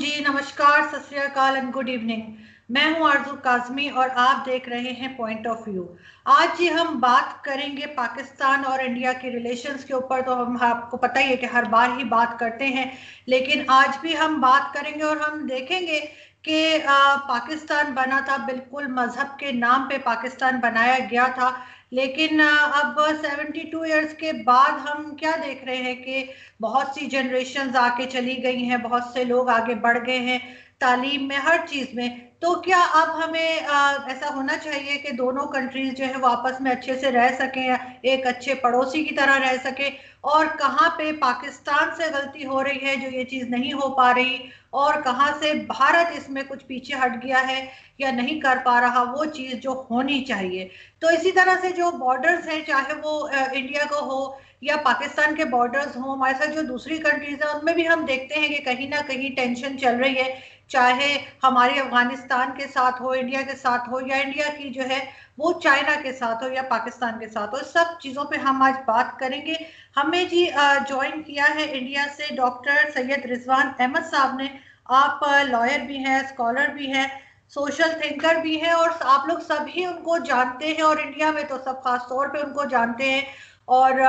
जी, नमस्कार, सत श्री अकाल एंड गुड इवनिंग। मैं हूं आरजू काजमी और आप देख रहे हैं पॉइंट ऑफ व्यू। आज जी हम बात करेंगे पाकिस्तान और इंडिया के रिलेशंस के ऊपर। तो हम आपको पता ही है कि हर बार ही बात करते हैं, लेकिन आज भी हम बात करेंगे और हम देखेंगे कि पाकिस्तान बना था, बिल्कुल मजहब के नाम पे पाकिस्तान बनाया गया था। लेकिन अब 72 ईयर्स के बाद हम क्या देख रहे हैं कि बहुत सी जनरेशन्स आके चली गई हैं, बहुत से लोग आगे बढ़ गए हैं तालीम में, हर चीज में। तो क्या अब हमें ऐसा होना चाहिए कि दोनों कंट्रीज जो है वो आपस में अच्छे से रह सकें, एक अच्छे पड़ोसी की तरह रह सके? और कहाँ पे पाकिस्तान से गलती हो रही है जो ये चीज नहीं हो पा रही, और कहाँ से भारत इसमें कुछ पीछे हट गया है या नहीं कर पा रहा वो चीज जो होनी चाहिए? तो इसी तरह से जो बॉर्डर्स हैं, चाहे वो इंडिया को हो या पाकिस्तान के बॉर्डर्स हो, हमारे साथ जो दूसरी कंट्रीज है उनमें भी हम देखते हैं कि कहीं ना कहीं टेंशन चल रही है। चाहे हमारे अफगानिस्तान के साथ हो, इंडिया के साथ हो, या इंडिया की जो है वो चाइना के साथ हो या पाकिस्तान के साथ हो, सब चीज़ों पे हम आज बात करेंगे। हमें जी ज्वाइन किया है इंडिया से डॉक्टर सैयद रिजवान अहमद साहब ने। आप लॉयर भी हैं, स्कॉलर भी हैं, सोशल थिंकर भी हैं, और आप लोग सभी उनको जानते हैं, और इंडिया में तो सब खास तौर पे उनको जानते हैं। और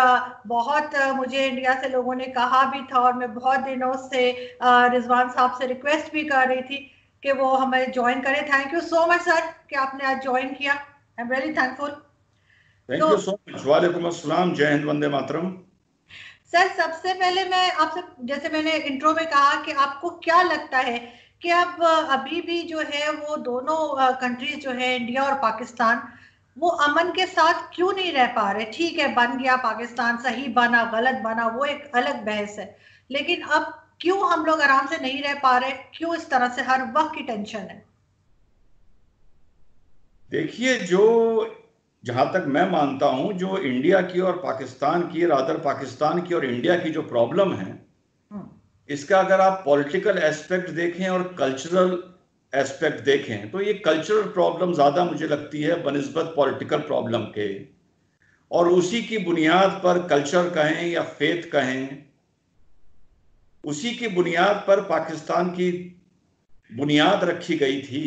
बहुत मुझे इंडिया से लोगों ने कहा भी था, और मैं बहुत दिनों से रिजवान साहब से रिक्वेस्ट भी कर रही थी कि वो हमें ज्वाइन करें। Thank you so much sir कि आपने आज ज्वाइन किया। I am really thankful. Thank तो यू सो मच। वालेकुम अस्सलाम। जय हिंद, वंदे मातरम। सर, सबसे पहले मैं आपसे, जैसे मैंने इंट्रो में कहा, कि आपको क्या लगता है कि अब अभी भी जो है वो दोनों कंट्रीज जो है इंडिया और पाकिस्तान, वो अमन के साथ क्यों नहीं रह पा रहे? ठीक है, बन गया पाकिस्तान, सही बना गलत बना वो एक अलग बहस है, लेकिन अब क्यों हम लोग आराम से नहीं रह पा रहे? क्यों इस तरह से हर वक्त की टेंशन है? देखिए, जहां तक मैं मानता हूं, जो इंडिया की और पाकिस्तान की, रादर पाकिस्तान की और इंडिया की जो प्रॉब्लम है, हम्म। इसका अगर आप पॉलिटिकल एस्पेक्ट देखें और कल्चरल एस्पेक्ट देखें, तो ये कल्चरल प्रॉब्लम ज़्यादा मुझे लगती है बनिस्बत पॉलिटिकल प्रॉब्लम के। और उसी की बुनियाद पर, कल्चर कहें या फेथ कहें, उसी की बुनियाद पर पाकिस्तान की बुनियाद रखी गई थी।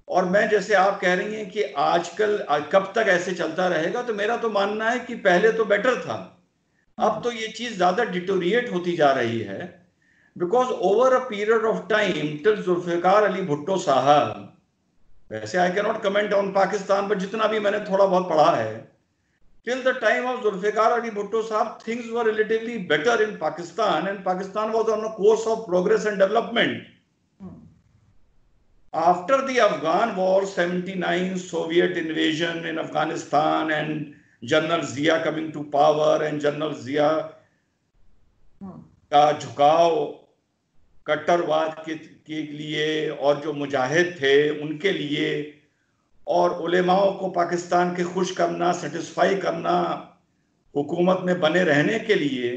और मैं, जैसे आप कह रही हैं कि आजकल कब तक ऐसे चलता रहेगा, तो मेरा तो मानना है कि पहले तो बेटर था। अब तो ये चीज ज्यादा डिटोरिएट होती जा रही है, because over a period of time till Zulfikar Ali Bhutto साहब, वैसे I can not comment on Pakistan, but जितना भी मैंने थोड़ा बहुत पढ़ा है, till the time of Zulfikar Ali Bhutto साहब, things were relatively better in Pakistan, and Pakistan was on a course of progress and development. After the Afghan war, 79 Soviet invasion in Afghanistan and General Zia coming to power, and General Zia का झुकाव कट्टरवाद के लिए और जो मुजाहिद थे उनके लिए, और उलेमाओं को पाकिस्तान के खुश करना, सेटिस्फाई करना, हुकूमत में बने रहने के लिए,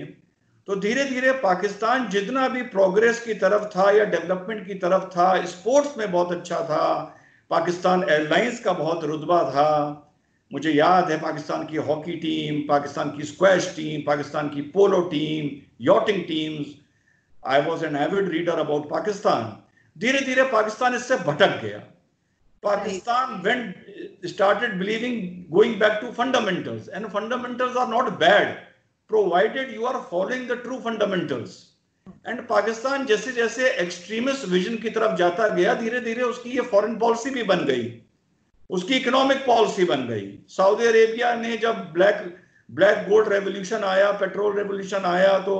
तो धीरे धीरे पाकिस्तान जितना भी प्रोग्रेस की तरफ था या डेवलपमेंट की तरफ था, स्पोर्ट्स में बहुत अच्छा था, पाकिस्तान एयरलाइंस का बहुत रुतबा था। मुझे याद है पाकिस्तान की हॉकी टीम, पाकिस्तान की स्क्वैश टीम, पाकिस्तान की polo team, yachting teams. I was an avid reader about Pakistan. धीरे धीरे पाकिस्तान इससे भटक गया। Pakistan started believing, going back to fundamentals, and fundamentals are not bad provided you are following the true fundamentals. And Pakistan जैसे जैसे extremist vision की तरफ जाता गया, धीरे धीरे उसकी ये फॉरेन पॉलिसी भी बन गई, उसकी इकोनॉमिक पॉलिसी बन गई। सऊदी अरेबिया ने जब ब्लैक गोल्ड रेवोल्यूशन आया, पेट्रोल रेवोल्यूशन आया, तो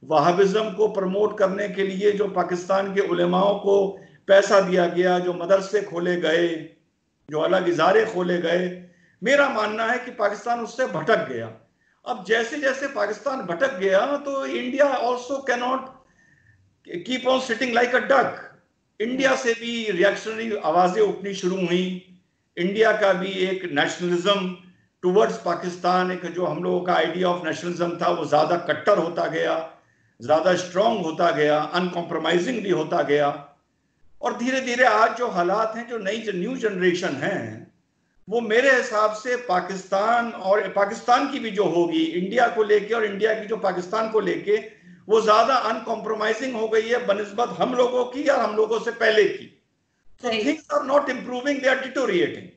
वहाबिज्म को प्रमोट करने के लिए जो पाकिस्तान के उलेमाओं को पैसा दिया गया, जो मदरसे खोले गए, जो अलग इजारे खोले गए, मेरा मानना है कि पाकिस्तान उससे भटक गया। अब जैसे जैसे पाकिस्तान भटक गया, तो India also can not keep on sitting like a duck. India से भी रिएक्शनरी आवाजें उठनी शुरू हुई। इंडिया का भी एक नेशनलिज्म टुवर्ड्स पाकिस्तान, एक जो हम लोगों का आइडिया ऑफ नेशनलिज्म था, वो ज्यादा कट्टर होता गया, ज्यादा स्ट्रांग होता गया, अनकॉम्प्रोमाइजिंग भी होता गया। और धीरे धीरे आज जो हालात हैं, जो न्यू जनरेशन है, वो मेरे हिसाब से पाकिस्तान और पाकिस्तान की भी जो होगी इंडिया को लेके, और इंडिया की जो पाकिस्तान को लेके, वो ज्यादा अनकॉम्प्रोमाइजिंग हो गई है बनिस्बत हम लोगों की और हम लोगों से पहले की। तो things are not improving, they are deteriorating.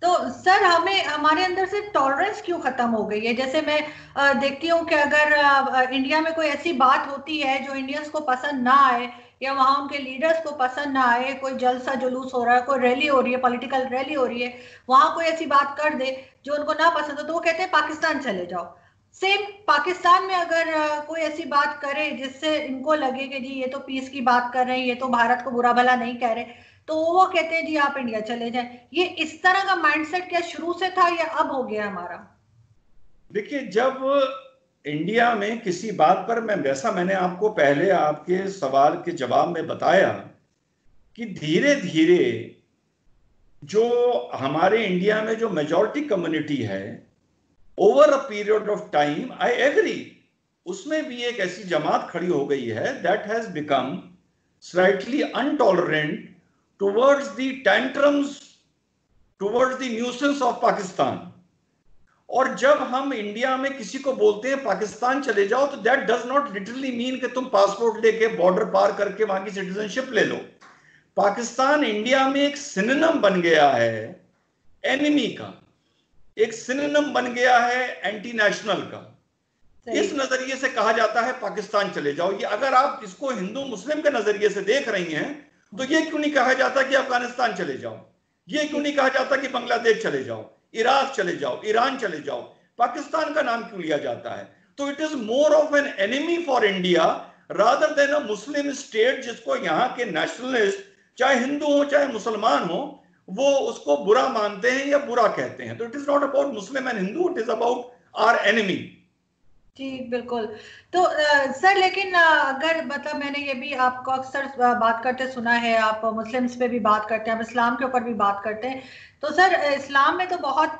तो सर हमें हमारे अंदर से टॉलरेंस क्यों खत्म हो गई है? जैसे मैं देखती हूँ कि अगर इंडिया में कोई ऐसी बात होती है जो इंडियंस को पसंद ना आए या वहां उनके लीडर्स को पसंद ना आए, कोई जलसा जुलूस हो रहा है, कोई रैली हो रही है, पॉलिटिकल रैली हो रही है, वहां कोई ऐसी बात कर दे जो उनको ना पसंद हो, तो वो कहते हैं पाकिस्तान चले जाओ। सेम पाकिस्तान में अगर कोई ऐसी बात करे जिससे इनको लगे कि जी ये तो पीस की बात कर रहे हैं, ये तो भारत को बुरा भला नहीं कह रहे, तो वो कहते हैं जी आप इंडिया चले जाएं। ये इस तरह का माइंडसेट क्या शुरू से था या अब हो गया हमारा? देखिए, जब इंडिया में किसी बात पर मैंने आपको पहले आपके सवाल के जवाब में बताया कि धीरे धीरे जो हमारे इंडिया में जो मेजॉरिटी कम्युनिटी है, over a period of time, I agree, उसमें भी एक ऐसी जमात खड़ी हो गई है that has become slightly intolerant towards the tantrums, towards the nuisance of Pakistan. और जब हम इंडिया में किसी को बोलते हैं पाकिस्तान चले जाओ, तो that does not literally mean कि तुम पासपोर्ट लेके बॉर्डर पार करके वहां की सिटीजनशिप ले लो। पाकिस्तान इंडिया में एक सिनोनिम बन गया है एनिमी का, एक सिनोनिम बन गया है एंटी नेशनल का। इस नजरिए से कहा जाता है पाकिस्तान चले जाओ। ये अगर आप इसको हिंदू मुस्लिम के नजरिए से देख रही हैं, तो ये क्यों नहीं कहा जाता कि अफगानिस्तान चले जाओ? ये क्यों नहीं कहा जाता कि बांग्लादेश चले जाओ, इराक चले जाओ, ईरान चले जाओ? पाकिस्तान का नाम क्यों लिया जाता है? तो it is more of an enemy for India rather than a Muslim state, जिसको यहाँ के नेशनलिस्ट, चाहे हिंदू हो चाहे मुसलमान हो, वो उसको बुरा मानते हैं या बुरा कहते हैं। तो it is not about Muslim and Hindu, it is about our enemy. जी बिल्कुल। तो सर लेकिन अगर मतलब मैंने ये भी आपको अक्सर बात करते सुना है, आप मुस्लिम्स पे भी बात करते हैं, आप इस्लाम के ऊपर भी बात करते हैं। तो सर इस्लाम में तो बहुत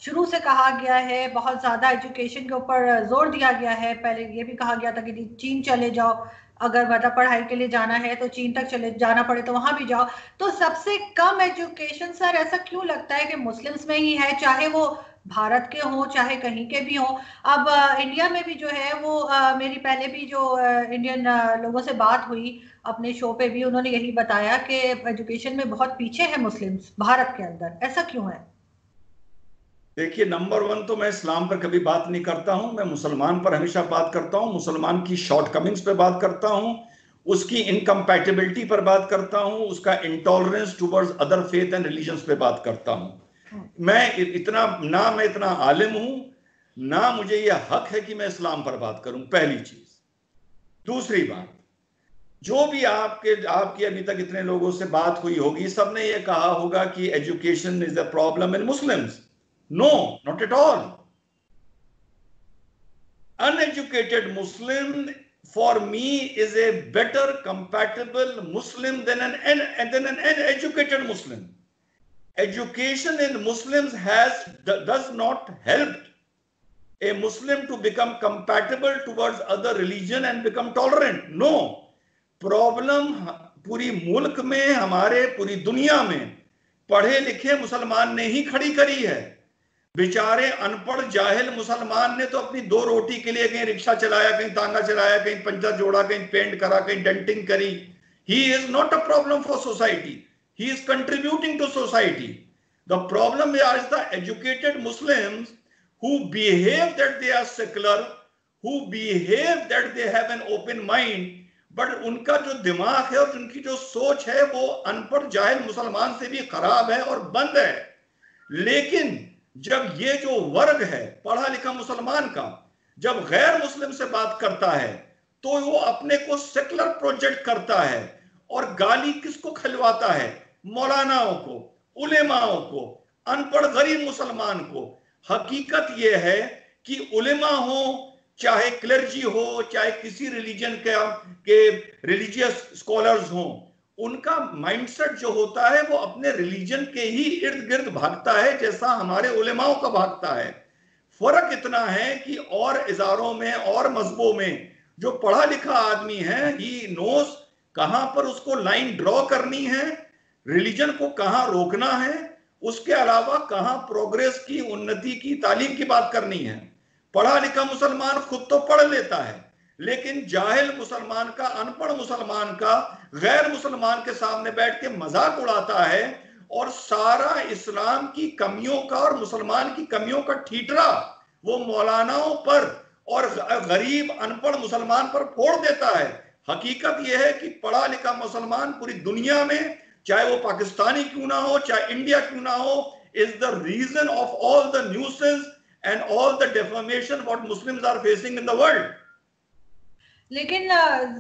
शुरू से कहा गया है, बहुत ज़्यादा एजुकेशन के ऊपर जोर दिया गया है। पहले ये भी कहा गया था कि चीन चले जाओ, अगर मतलब पढ़ाई के लिए जाना है तो चीन तक चले जाना पड़े तो वहां भी जाओ। तो सबसे कम एजुकेशन सर ऐसा क्यों लगता है कि मुस्लिम्स में ही है, चाहे वो भारत के हों चाहे कहीं के भी हों? अब इंडिया में भी जो है वो मेरी पहले भी जो इंडियन लोगों से बात हुई अपने शो पे भी, उन्होंने यही बताया कि एजुकेशन में बहुत पीछे है मुस्लिम्स भारत के अंदर। ऐसा क्यों है? देखिए, नंबर वन तो मैं इस्लाम पर कभी बात नहीं करता हूं, मैं मुसलमान पर हमेशा बात करता हूं, मुसलमान की शॉर्टकमिंग्स पे बात करता हूं, उसकी इनकम्पैटिबिलिटी पर बात करता हूं, उसका intolerance towards other faith and religions पे बात करता हूं। मैं इतना आलिम हूं, ना मुझे यह हक है कि मैं इस्लाम पर बात करूं, पहली चीज। दूसरी बात, जो भी आपकी अभी तक इतने लोगों से बात हुई होगी, सबने ये कहा होगा कि education is a problem in Muslims. No, not at all. Uneducated Muslim for me is a better compatible Muslim than an educated Muslim. Education in Muslims does not help a Muslim to become compatible towards other religion and become tolerant. No. Problem पूरी मुल्क में, हमारे पूरी दुनिया में पढ़े लिखे मुसलमान ने ही खड़ी करी है। बेचारे अनपढ़ जाहिल मुसलमान ने तो अपनी दो रोटी के लिए कहीं रिक्शा चलाया, कहीं तांगा चलाया, कहीं पंचर जोड़ा, कहीं पेंट करा, कहीं डेंटिंग करी। He is not a problem for society, he is contributing to society. The problem is the educated Muslims who behave that they are secular, who behave that they have an open mind, but उनका जो दिमाग है और उनकी जो सोच है वो अनपढ़ जाहिल मुसलमान से भी खराब है और बंद है। लेकिन जब ये जो वर्ग है पढ़ा लिखा मुसलमान का, जब गैर मुस्लिम से बात करता है, तो वो अपने को सेकुलर प्रोजेक्ट करता है और गाली किसको खिलवाता है? मौलानाओं को, उलेमाओं को, अनपढ़ गरीब मुसलमान को। हकीकत यह है कि उलेमा हो, चाहे क्लर्जी हो, चाहे किसी रिलीजन के रिलीजियस स्कॉलर्स हो, उनका माइंडसेट जो होता है वो अपने रिलीजन के ही इर्द गिर्द भागता है, जैसा हमारे उलेमाओं का भागता है। फर्क इतना है कि और इजारों में और मजहबों में जो पढ़ा लिखा आदमी है, ही नोस कहां पर उसको लाइन ड्रॉ करनी है, रिलीजन को कहां रोकना है, उसके अलावा कहां प्रोग्रेस की, उन्नति की, तालीम की बात करनी है। पढ़ा लिखा मुसलमान खुद तो पढ़ लेता है, लेकिन जाहिल मुसलमान का, अनपढ़ मुसलमान का गैर मुसलमान के सामने बैठ के मजाक उड़ाता है और सारा इस्लाम की कमियों का और मुसलमान की कमियों का ठीठरा वो मौलानाओं पर और गरीब अनपढ़ मुसलमान पर फोड़ देता है। हकीकत यह है कि पढ़ा लिखा मुसलमान पूरी दुनिया में, चाहे वो पाकिस्तानी क्यों ना हो, चाहे इंडिया क्यों ना हो, is the reason of all the nuisance and all the defamation what Muslims are facing in the world. लेकिन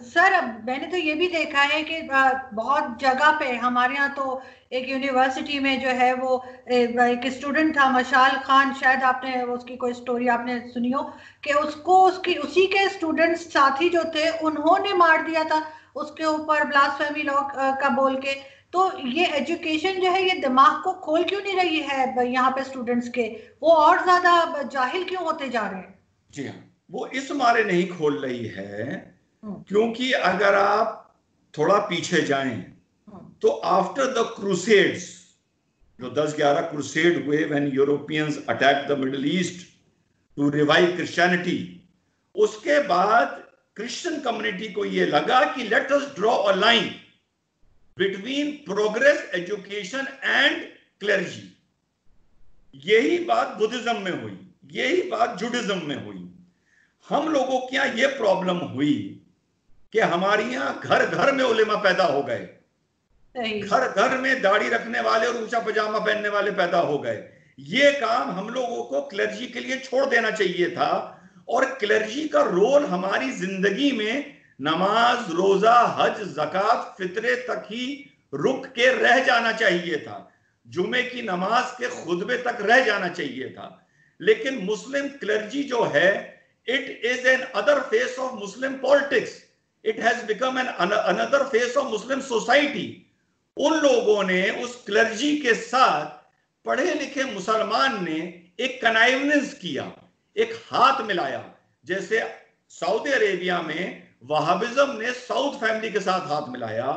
सर, अब मैंने तो ये भी देखा है कि बहुत जगह पे हमारे यहाँ तो एक यूनिवर्सिटी में जो है वो एक स्टूडेंट था मशाल खान, शायद आपने उसकी कोई स्टोरी आपने सुनी हो, कि उसको उसी के स्टूडेंट्स साथी जो थे उन्होंने मार दिया था उसके ऊपर ब्लास्फेमी लॉ का बोल के। तो ये एजुकेशन जो है ये दिमाग को खोल क्यों नहीं रही है यहाँ पे स्टूडेंट्स के, वो और ज्यादा जाहिल क्यों होते जा रहे हैं? जी हाँ, वो इस मारे नहीं खोल रही है क्योंकि अगर आप थोड़ा पीछे जाएं तो आफ्टर द क्रूसेड्स, जो 10-11 क्रूसेड हुए when Europeans attack the Middle East to revive Christianity, उसके बाद क्रिश्चियन कम्युनिटी को यह लगा कि let us draw a line between progress education and clergy. यही बात बुद्धिज्म में हुई, यही बात जुडिज्म में हुई। हम लोगों के यहां यह प्रॉब्लम हुई कि हमारे यहां घर घर में उलेमा पैदा हो गए, घर घर में दाढ़ी रखने वाले और ऊंचा पजामा पहनने वाले पैदा हो गए। ये काम हम लोगों को क्लर्जी के लिए छोड़ देना चाहिए था और क्लर्जी का रोल हमारी जिंदगी में नमाज, रोजा, हज, ज़कात, फितरे तक ही रुक के रह जाना चाहिए था, जुमे की नमाज के खुतबे तक रह जाना चाहिए था। लेकिन मुस्लिम क्लर्जी जो है, it is an other face of Muslim politics, it has become an another face of Muslim society. उन लोगों ने, उस क्लर्जी के साथ पढ़े लिखे मुसलमान ने एक कनाइवनेंस किया, एक हाथ मिलाया। जैसे सऊदी अरेबिया में वहाबिज्म ने साउथ फैमिली के साथ हाथ मिलाया,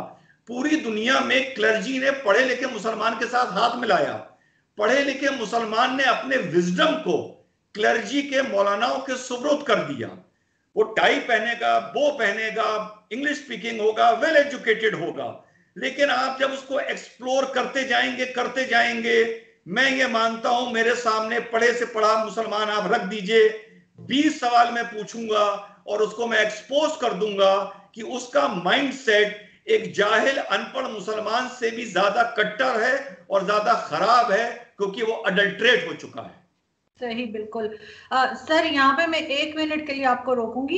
पूरी दुनिया में क्लर्जी ने पढ़े लिखे मुसलमान के साथ हाथ मिलाया। पढ़े लिखे मुसलमान ने अपने विजडम को क्लर्जी के मौलानाओं के सुपुर्द कर दिया। वो टाई पहनेगा, बो पहनेगा, इंग्लिश स्पीकिंग होगा, वेल एजुकेटेड होगा। लेकिन आप जब उसको एक्सप्लोर करते जाएंगे, मैं ये मानता हूं मेरे सामने पढ़े से पढ़ा मुसलमान आप रख दीजिए, 20 सवाल मैं पूछूंगा और उसको मैं एक्सपोज कर दूंगा कि उसका माइंडसेट एक जाहिल अनपढ़ मुसलमान से भी ज्यादा कट्टर है और ज्यादा खराब है, क्योंकि वो अडल्ट्रेट हो चुका है। सही, बिल्कुल। सर, यहाँ पे मैं 1 मिनट के लिए आपको रोकूंगी।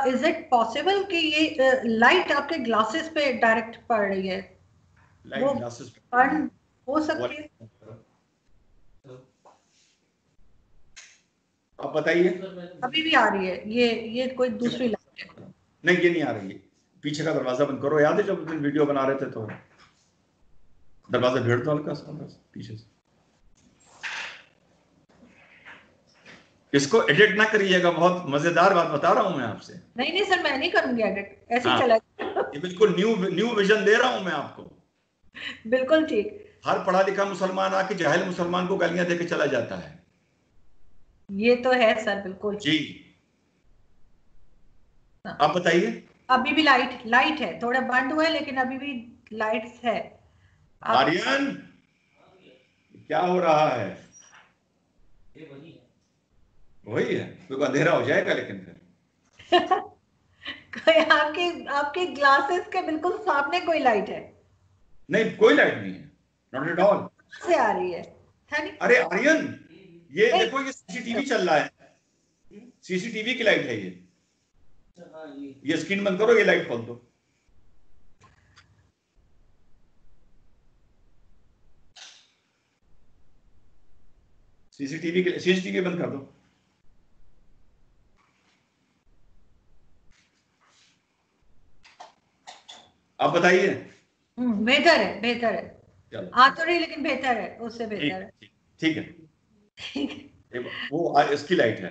इज इट पॉसिबल कि ये लाइट आपके ग्लासेस पे डायरेक्ट पड़ रही है? लाइट ग्लासेस बर्न हो सकती है? आप बताइए। अभी भी आ रही है ये कोई दूसरी लाइट है? नहीं, ये नहीं आ रही है। पीछे का दरवाजा बंद करो। याद है जब वीडियो बना रहे थे तो दरवाजा भेड़ दो हल्का सा पीछे से। इसको एडिट ना करिएगा, बहुत मजेदार बात बता रहा हूं मैं आपसे। नहीं सर, मैं नहीं करूंगी एडिट, ऐसे ही चला। ये बिल्कुल न्यू विजन दे रहा हूं मैं आपको। बिल्कुल ठीक। हर पढ़ा लिखा मुसलमान आके जाहिल मुसलमान को गालियां देके चला जाता है। ये तो है सर, बिल्कुल जी। आप बताइए। अभी भी लाइट है, थोड़ा बंद हुआ है लेकिन अभी भी लाइट्स है। आर्यन, क्या हो रहा है? वही है, तो अंधेरा हो जाएगा लेकिन फिर आपके ग्लासेस के बिल्कुल सामने कोई लाइट है? नहीं, कोई लाइट नहीं है, नॉट एट ऑल। से आ रही है? अरे आर्यन, ये देखो, ये सीसीटीवी चल रहा है, सीसीटीवी की लाइट है ये स्क्रीन बंद करो, ये लाइट खोल दो। सीसीटीवी बंद कर दो। आप बताइए। बेहतर है, आ तो नहीं लेकिन बेहतर है, उससे बेहतर है। ठीक है। वो इसकी लाइट है,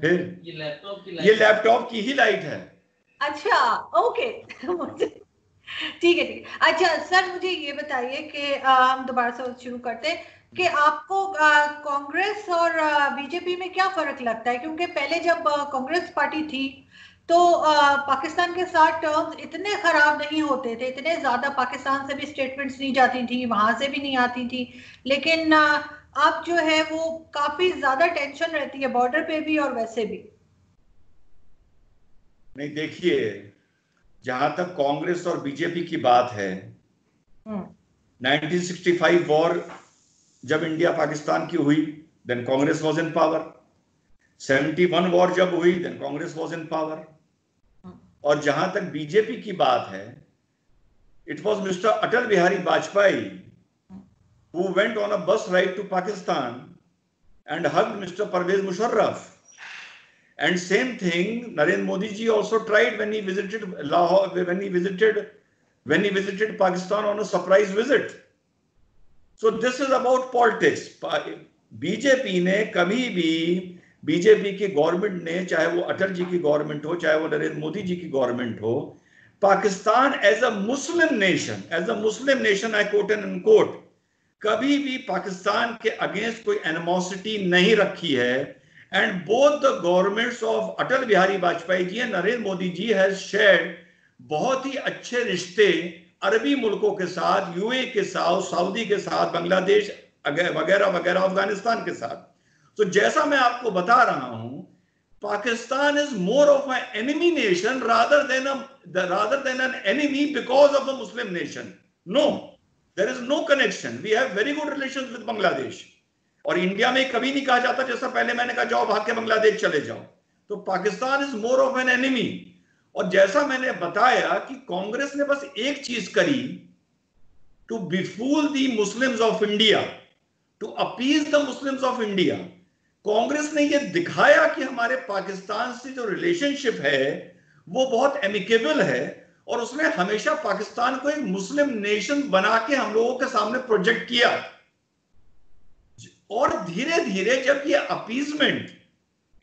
फिर ये लैपटॉप की ही लाइट है। अच्छा, ओके। ठीक है। अच्छा सर, मुझे ये बताइए कि हम दोबारा से शुरू करते हैं। कि आपको कांग्रेस और बीजेपी में क्या फर्क लगता है, क्योंकि पहले जब कांग्रेस पार्टी थी तो पाकिस्तान के साथ टर्म्स इतने खराब नहीं होते थे, इतने ज्यादा पाकिस्तान से भी स्टेटमेंट्स नहीं जाती थी, वहां से भी नहीं आती थी। लेकिन अब जो है वो काफी ज्यादा टेंशन रहती है बॉर्डर पे भी और वैसे भी। नहीं, देखिए, जहां तक कांग्रेस और बीजेपी की बात है, 1965 वॉर जब इंडिया पाकिस्तान की हुई, then Congress was in power. 71 war जब हुई, then Congress was in power. और जहां तक बीजेपी की बात है, it was mister Atal Bihari Vajpayee who went on a bus ride to Pakistan and hugged Mr. Parvez Musharraf. And same thing, Narendra Modi ji also tried when he visited Lahore, when he visited Pakistan on a surprise visit. So this is about politics. BJP ने कभी भी, BJP की government ने, चाहे वो अटल जी की government हो, चाहे वो नरेंद्र मोदी जी की गवर्नमेंट हो, Pakistan as a Muslim nation, I quote and unquote, कभी भी पाकिस्तान के अगेंस्ट कोई एनिमोसिटी नहीं रखी है। And both the governments of Atal Bihari Vajpayee ji and Narendra Modi ji has shared बहुत ही अच्छे रिश्ते अरबी मुल्कों के साथ, यूए के साथ, सऊदी के साथ, बांग्लादेश वगैरह वगैरह, अफगानिस्तान के साथ। तो जैसा मैं आपको बता रहा हूं, Pakistan is more of an enemy nation rather than an enemy because of the Muslim nation. No, there is no connection. We have very good relations with Bangladesh. और इंडिया में कभी नहीं कहा जाता, जैसा पहले मैंने कहा, जाओ भाग के बांग्लादेश चले जाओ। तो Pakistan is more of an enemy. और जैसा मैंने बताया कि कांग्रेस ने बस एक चीज करी, to befool the Muslims of India, to appease the Muslims of India. Congress ने यह दिखाया कि हमारे पाकिस्तान से जो रिलेशनशिप है वो बहुत एमिकेबल है, और उसने हमेशा पाकिस्तान को एक मुस्लिम नेशन बना के हम लोगों के सामने प्रोजेक्ट किया। और धीरे धीरे जब ये appeasement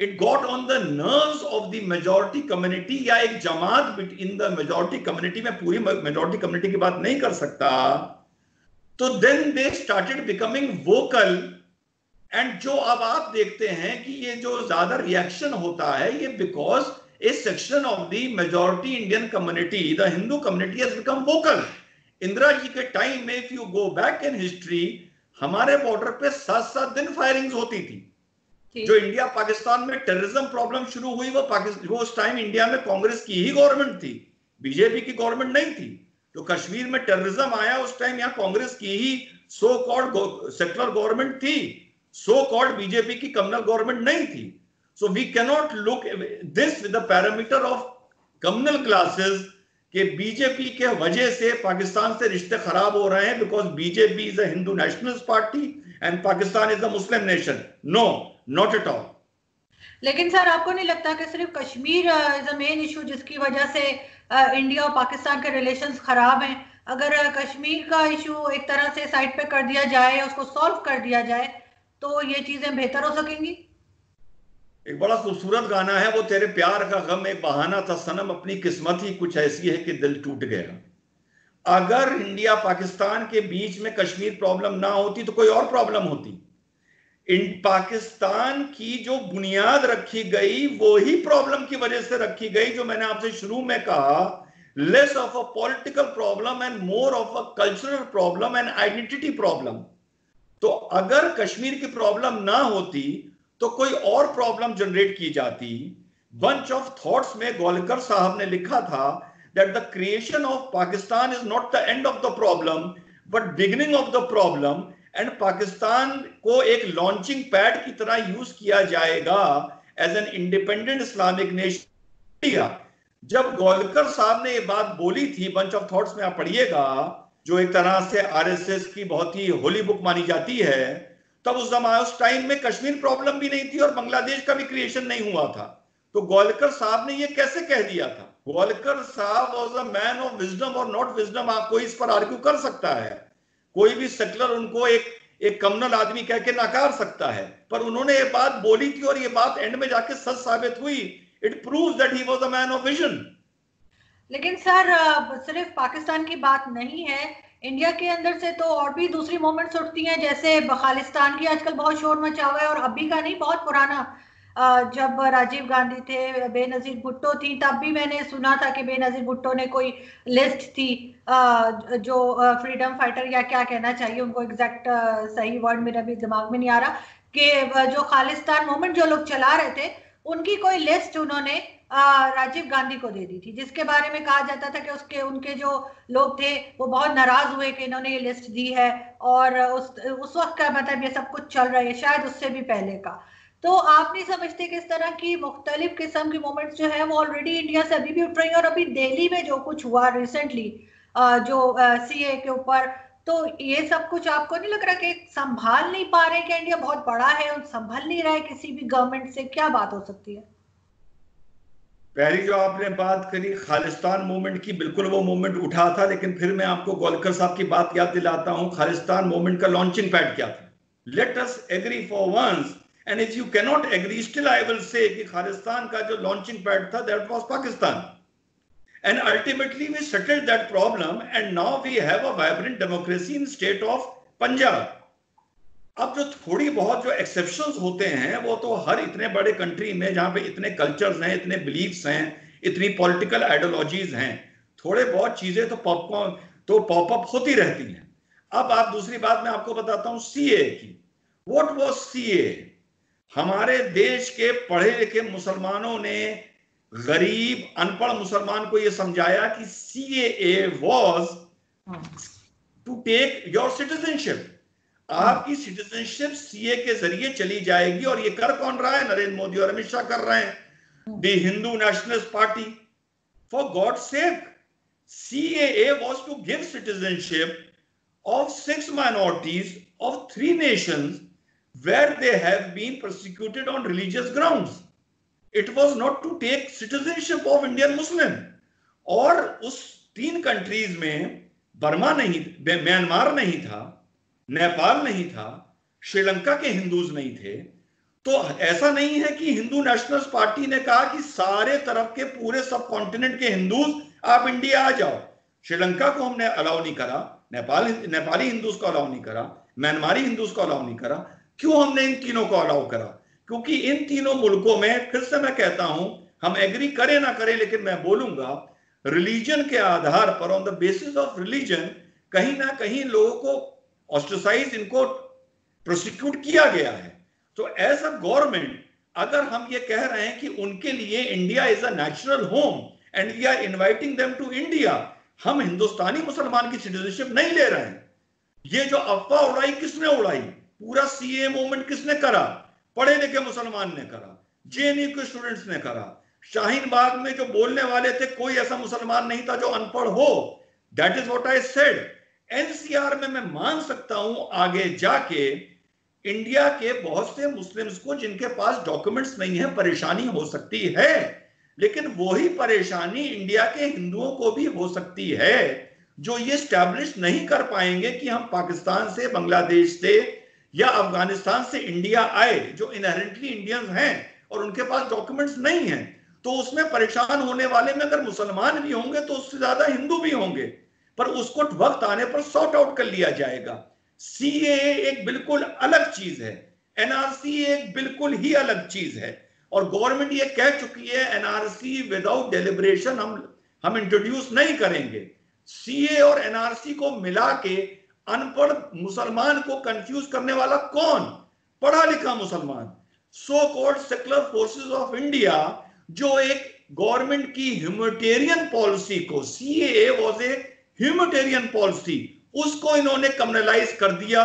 it got on the nerves of the majority community, या एक जमात इन द मेजॉरिटी कम्युनिटी, में पूरी मेजॉरिटी कम्युनिटी की बात नहीं कर सकता, तो then they started becoming vocal. And जो अब आप देखते हैं कि ये जो ज्यादा रिएक्शन होता है, ये because a section of the majority Indian community, the Hindu community, has become vocal. Indira ji के टाइम में, if you go back in history, हमारे बॉर्डर पे 7-7 दिन फायरिंग्स होती थी। जो इंडिया पाकिस्तान में टेररिज्म प्रॉब्लम शुरू हुई, वो उस टाइम इंडिया में कांग्रेस की ही गवर्नमेंट थी, बीजेपी की गवर्नमेंट नहीं थी। तो कश्मीर में टेररिज्म आया, उस टाइम यहाँ कांग्रेस की ही सो कॉल्ड सेक्युलर गवर्नमेंट थी, सो कॉल्ड बीजेपी की कम्युनल गवर्नमेंट नहीं थी। So we cannot look this with the parameter of communal classes कि बीजेपी के वजह से पाकिस्तान से रिश्ते खराब हो रहे हैं, because BJP is a Hindu nationalist party and Pakistan is a Muslim nation. No, not at all. लेकिन सर, आपको नहीं लगता कि सिर्फ Kashmir is a main issue जिसकी वजह से इंडिया और पाकिस्तान के रिलेशंस खराब हैं? अगर कश्मीर का इशू एक तरह से साइड पे कर दिया जाए, उसको सॉल्व कर दिया जाए, तो ये चीजें बेहतर हो सकेंगी। एक बड़ा खूबसूरत गाना है वो, तेरे प्यार का गम एक बहाना था सनम, अपनी किस्मत ही कुछ ऐसी है कि दिल टूट गया। अगर इंडिया पाकिस्तान के बीच में कश्मीर प्रॉब्लम ना होती तो कोई और प्रॉब्लम होती। इन पाकिस्तान की जो बुनियाद रखी गई वो ही प्रॉब्लम की वजह से रखी गई, जो मैंने आपसे शुरू में कहा, less of a political problem and more of a cultural problem and identity problem. तो अगर कश्मीर की प्रॉब्लम ना होती तो कोई और प्रॉब्लम जनरेट की जाती। बंच ऑफ थॉट्स में गोलकर साहब ने लिखा था that the creation of Pakistan is not the end of the problem but beginning of the problem, and Pakistan को एक लॉन्चिंग पैड की तरह यूज किया जाएगा as an independent Islamic nation. जब गोलकर साहब ने ये बात बोली थी, बंच ऑफ थॉट्स में आप पढ़िएगा, जो एक तरह से आरएसएस की बहुत ही होली बुक मानी जाती है, तब उस टाइम में कश्मीर प्रॉब्लम भी नहीं थी और बांग्लादेश का भी क्रिएशन नहीं हुआ था। तो गोलकर साहब ने ये कैसे कह दिया था? गोलकर साहब was a man of wisdom और नॉट विजडम। आप कोई इस पर आर्ग्यू कर सकता है, कोई भी सेक्युलर उनको एक कम्युनल आदमी कह के नकार सकता है, पर उन्होंने ये बात बोली थी और ये बात एंड में जाके सच साबित हुई। It proves that he was a man of vision. लेकिन सर सिर्फ पाकिस्तान की बात नहीं है, इंडिया के अंदर से तो और भी दूसरी मूवमेंट्स उठती हैं, जैसे खालिस्तान की आजकल बहुत शोर मचा हुआ है, और अभी का नहीं, बहुत पुराना। जब राजीव गांधी थे, बेनजीर भुट्टो थी, तब भी मैंने सुना था कि बेनजीर भुट्टो ने कोई लिस्ट थी, जो फ्रीडम फाइटर या क्या कहना चाहिए उनको, एग्जैक्ट सही वर्ड मेरा भी दिमाग में नहीं आ रहा, कि जो खालिस्तान मूवमेंट जो लोग चला रहे थे, उनकी कोई लिस्ट उन्होंने राजीव गांधी को दे दी थी, जिसके बारे में कहा जाता था कि उसके उनके जो लोग थे वो बहुत नाराज हुए कि इन्होंने ये लिस्ट दी है, और उस वक्त का मतलब ये सब कुछ चल रहा है, शायद उससे भी पहले का। तो आप नहीं समझते कि इस तरह की मुख्तलिफ किस्म की मूवमेंट्स जो है वो ऑलरेडी इंडिया से अभी भी उठ रही है, और अभी दिल्ली में जो कुछ हुआ रिसेंटली, जो सीए के ऊपर, तो ये सब कुछ आपको नहीं लग रहा कि संभाल नहीं पा रहे कि इंडिया बहुत बड़ा है और संभल नहीं रहा है किसी भी गवर्नमेंट से? क्या बात हो सकती है? पहली जो आपने बात करी खालिस्तान मूवमेंट की, बिल्कुल वो मूवमेंट उठा था, लेकिन फिर मैं आपको गोलकर साहब की बात याद दिलाता हूं, खालिस्तान मूवमेंट का लॉन्चिंग पैड क्या था? Let us agree for once, and if you can not agree, still I will say कि खालिस्तान का जो लॉन्चिंग पैड था, that was Pakistan, and ultimately we settled that problem, and now we have a vibrant democracy in state of Punjab. अब जो थोड़ी बहुत जो exceptions होते हैं वो तो हर इतने बड़े कंट्री में, जहां पे इतने कल्चर्स हैं, इतने बिलीफ्स हैं, इतनी पॉलिटिकल आइडियोलॉजीज हैं, थोड़े बहुत चीजें तो पॉप अप होती रहती हैं। अब आप दूसरी बात मैं आपको बताता हूं सीए की। What was CA? हमारे देश के पढ़े लिखे मुसलमानों ने गरीब अनपढ़ मुसलमान को यह समझाया कि CA was to take your citizenship. आपकी सिटीजनशिप सीए के जरिए चली जाएगी, और ये कर कौन रहा है? नरेंद्र मोदी और अमित शाह कर रहे हैं, the Hindu nationalist party. For God sake, CAA was to give citizenship of 6 minorities of 3 nations where they have been persecuted on religious grounds. It was not to take citizenship of Indian Muslim. और उस 3 countries में Burma नहीं, Myanmar नहीं था, नेपाल नहीं था, श्रीलंका के Hindus नहीं थे। तो ऐसा नहीं है कि हिंदू नेशनलिस्ट पार्टी ने कहा कि सारे तरफ के पूरे सब कॉन्टिनेंट के हिंदूज आप इंडिया आ जाओ। श्रीलंका को हमने अलाउ नहीं करा, नेपाली हिंदूज को अलाउ नहीं करा, म्यांमारी हिंदूज को अलाउ नहीं करा। क्यों हमने इन तीनों को अलाउ करा? क्योंकि इन तीनों मुल्कों में, फिर से मैं कहता हूं, हम एग्री करें ना करें, लेकिन मैं बोलूंगा रिलीजन के आधार पर, on the basis of religion, कहीं ना कहीं लोगों को ऑस्ट्रेसाइज, इनको प्रोसिक्यूट किया गया है। तो एज अ गवर्नमेंट अगर हम ये कह रहे हैं कि उनके लिए India is a natural home and we are inviting them to India, हम हिंदुस्तानी मुसलमान की सिटीजनशिप नहीं ले रहे हैं। ये जो अफवाह उड़ाई किसने उड़ाई? पूरा सीए मूवमेंट किसने करा? पढ़े लिखे मुसलमान ने करा, जेएनयू के स्टूडेंट्स ने करा। शाहीन बाग में जो बोलने वाले थे, कोई ऐसा मुसलमान नहीं था जो अनपढ़ हो। That is what I said. NCR में मैं मान सकता हूं आगे जाके इंडिया के बहुत से मुस्लिम्स को, जिनके पास डॉक्यूमेंट्स नहीं है, परेशानी हो सकती है, लेकिन वही परेशानी इंडिया के हिंदुओं को भी हो सकती है, जो ये स्टैब्लिश नहीं कर पाएंगे कि हम पाकिस्तान से, बांग्लादेश से या अफगानिस्तान से इंडिया आए, जो इनहेरेंटली इंडियंस हैं और उनके पास डॉक्यूमेंट्स नहीं हैं। तो उसमें परेशान होने वाले में अगर मुसलमान भी होंगे तो उससे ज्यादा हिंदू भी होंगे, पर उसको वक्त आने पर सॉर्ट आउट कर लिया जाएगा। सीएए एक बिल्कुल अलग चीज है, एनआरसी एक बिल्कुल ही अलग चीज है, और गवर्नमेंट ये कह चुकी है एनआरसी विदाउट डेलिब्रेशन हम इंट्रोड्यूस नहीं करेंगे। सीए और एनआरसी को मिला के अनपढ़ मुसलमान को कंफ्यूज करने वाला कौन? पढ़ा लिखा मुसलमान। So called secular forces of India, जो एक गवर्नमेंट की ह्यूमैनिटेरियन पॉलिसी को, CAA was a humanitarian policy, उसको इन्होंने कम्युनलाइज कर दिया,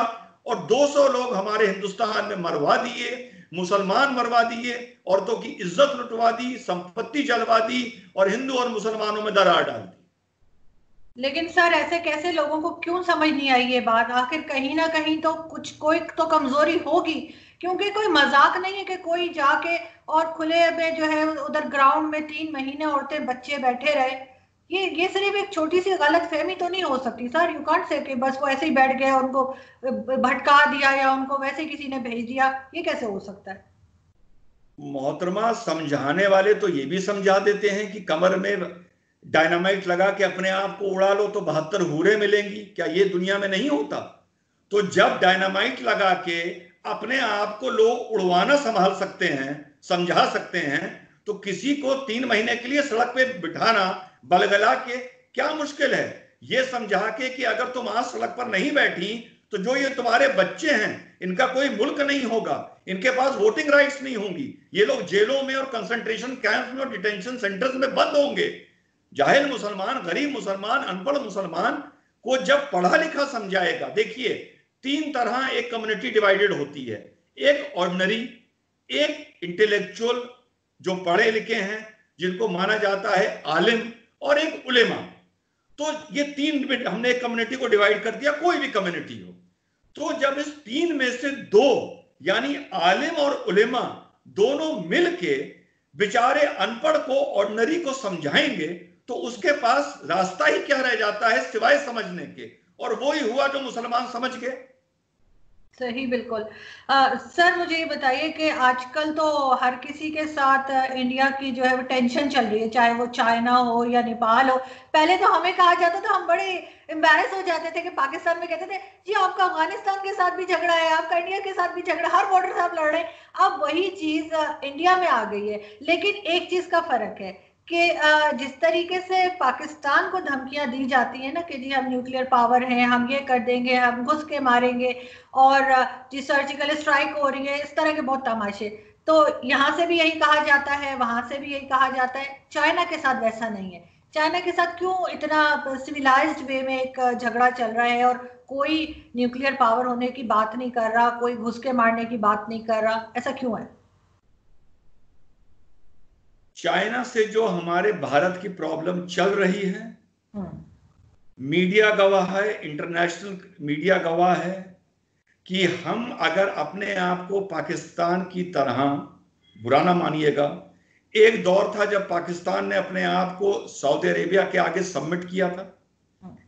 और 200 लोग हमारे हिंदुस्तान में मरवा दिए, मुसलमान मरवा दिए, औरतों की इज्जत लुटवा दी, संपत्ति जलवा दी, और हिंदू और मुसलमानों में दरार डाल दी। लेकिन सर ऐसे कैसे लोगों को क्यों समझ नहीं आई ये बात? आखिर कहीं ना कहीं तो कुछ, कोई तो कमजोरी होगी, क्योंकि कोई मजाक नहीं है कि कोई जाके और खुले में जो है उधर ग्राउंड में 3 महीने औरतें बच्चे बैठे रहे। ये सिर्फ एक छोटी सी गलत फहमी तो नहीं हो सकती सर? यू कांट से कि बस वो ऐसे ही बैठ गए, उनको भटका दिया या उनको वैसे किसी ने भेज दिया, ये कैसे हो सकता है? मोहतरमा, समझाने वाले तो ये भी समझा देते हैं कि कमर में डायनामाइट लगा के अपने आप को उड़ा लो तो 72 हूरें मिलेंगी, क्या ये दुनिया में नहीं होता? तो जब डायनामाइट लगा के अपने आप को लोग उड़वाना संभाल सकते हैं, समझा सकते हैं, तो किसी को 3 महीने के लिए सड़क पे बिठाना बलगला के क्या मुश्किल है? ये समझा के कि अगर तुम आज सड़क पर नहीं बैठी तो जो ये तुम्हारे बच्चे हैं इनका कोई मुल्क नहीं होगा, इनके पास वोटिंग राइट्स नहीं होंगी, ये लोग जेलों में और कंसंट्रेशन कैंप्स में और डिटेंशन सेंटर्स में बंद होंगे। जाहिल मुसलमान, गरीब मुसलमान, अनपढ़ मुसलमान को जब पढ़ा लिखा समझाएगा, देखिए 3 तरह एक कम्युनिटी डिवाइडेड होती है, एक ऑर्डिनरी, एक इंटेलेक्चुअल जो पढ़े लिखे हैं जिनको माना जाता है आलिम, और एक उलेमा। तो ये 3 हमने एक कम्युनिटी को डिवाइड कर दिया, कोई भी कम्युनिटी हो। तो जब इस 3 में से 2 यानी आलिम और उलेमा दोनों मिलके बेचारे अनपढ़ को, ऑर्डिनरी को समझाएंगे तो उसके पास रास्ता ही क्या रह जाता है सिवाय समझने के, और वो ही हुआ जो मुसलमान समझ गए। सही, बिल्कुल। सर मुझे ये बताइए कि आजकल तो हर किसी के साथ इंडिया की जो है वो टेंशन चल रही है, चाहे वो चाइना हो या नेपाल हो। पहले तो हमें कहा जाता था, हम बड़े एम्बैरेस हो जाते थे कि पाकिस्तान में कहते थे जी आपका अफगानिस्तान के साथ भी झगड़ा है, आपका इंडिया के साथ भी झगड़ा, हर बॉर्डर से आप लड़ रहे हैं। अब वही चीज इंडिया में आ गई है, लेकिन एक चीज का फर्क है कि जिस तरीके से पाकिस्तान को धमकियां दी जाती है ना कि जी हम न्यूक्लियर पावर हैं, हम ये कर देंगे, हम घुस के मारेंगे, और जी सर्जिकल स्ट्राइक हो रही है, इस तरह के बहुत तमाशे। तो यहाँ से भी यही कहा जाता है, वहां से भी यही कहा जाता है। चाइना के साथ वैसा नहीं है। चाइना के साथ क्यों इतना सिविलाइज्ड वे में एक झगड़ा चल रहा है और कोई न्यूक्लियर पावर होने की बात नहीं कर रहा, कोई घुस के मारने की बात नहीं कर रहा, ऐसा क्यों है? चाइना से जो हमारे भारत की प्रॉब्लम चल रही है, मीडिया गवाह है, इंटरनेशनल मीडिया गवाह है कि हम अगर अपने आप को पाकिस्तान की तरह, बुरा ना मानिएगा, एक दौर था जब पाकिस्तान ने अपने आप को सऊदी अरेबिया के आगे सबमिट किया था,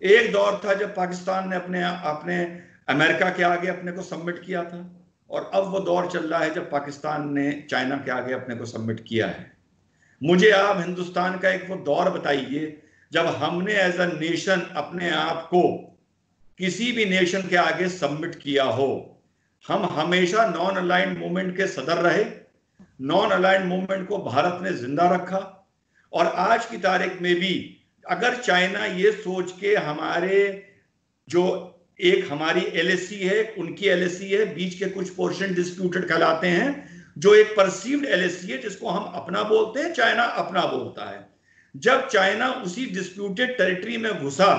एक दौर था जब पाकिस्तान ने अपने अमेरिका के आगे अपने को सबमिट किया था, और अब वो दौर चल रहा है जब पाकिस्तान ने चाइना के आगे अपने को सबमिट किया है। मुझे आप हिंदुस्तान का एक वो दौर बताइए जब हमने एज अ नेशन अपने आप को किसी भी नेशन के आगे सबमिट किया हो। हम हमेशा नॉन अलाइंड मूवमेंट के सदर रहे, नॉन अलाइंड मूवमेंट को भारत ने जिंदा रखा, और आज की तारीख में भी अगर चाइना ये सोच के हमारे जो एक हमारी एलएसी है, उनकी एलएसी है, बीच के कुछ पोर्शन डिस्प्यूटेड कहलाते हैं, जो एक परसीव्ड एलएसी है जिसको हम अपना बोलते हैं, चाइना अपना बोलता है। जब चाइना उसी डिस्प्यूटेड टेरिटरी में घुसा,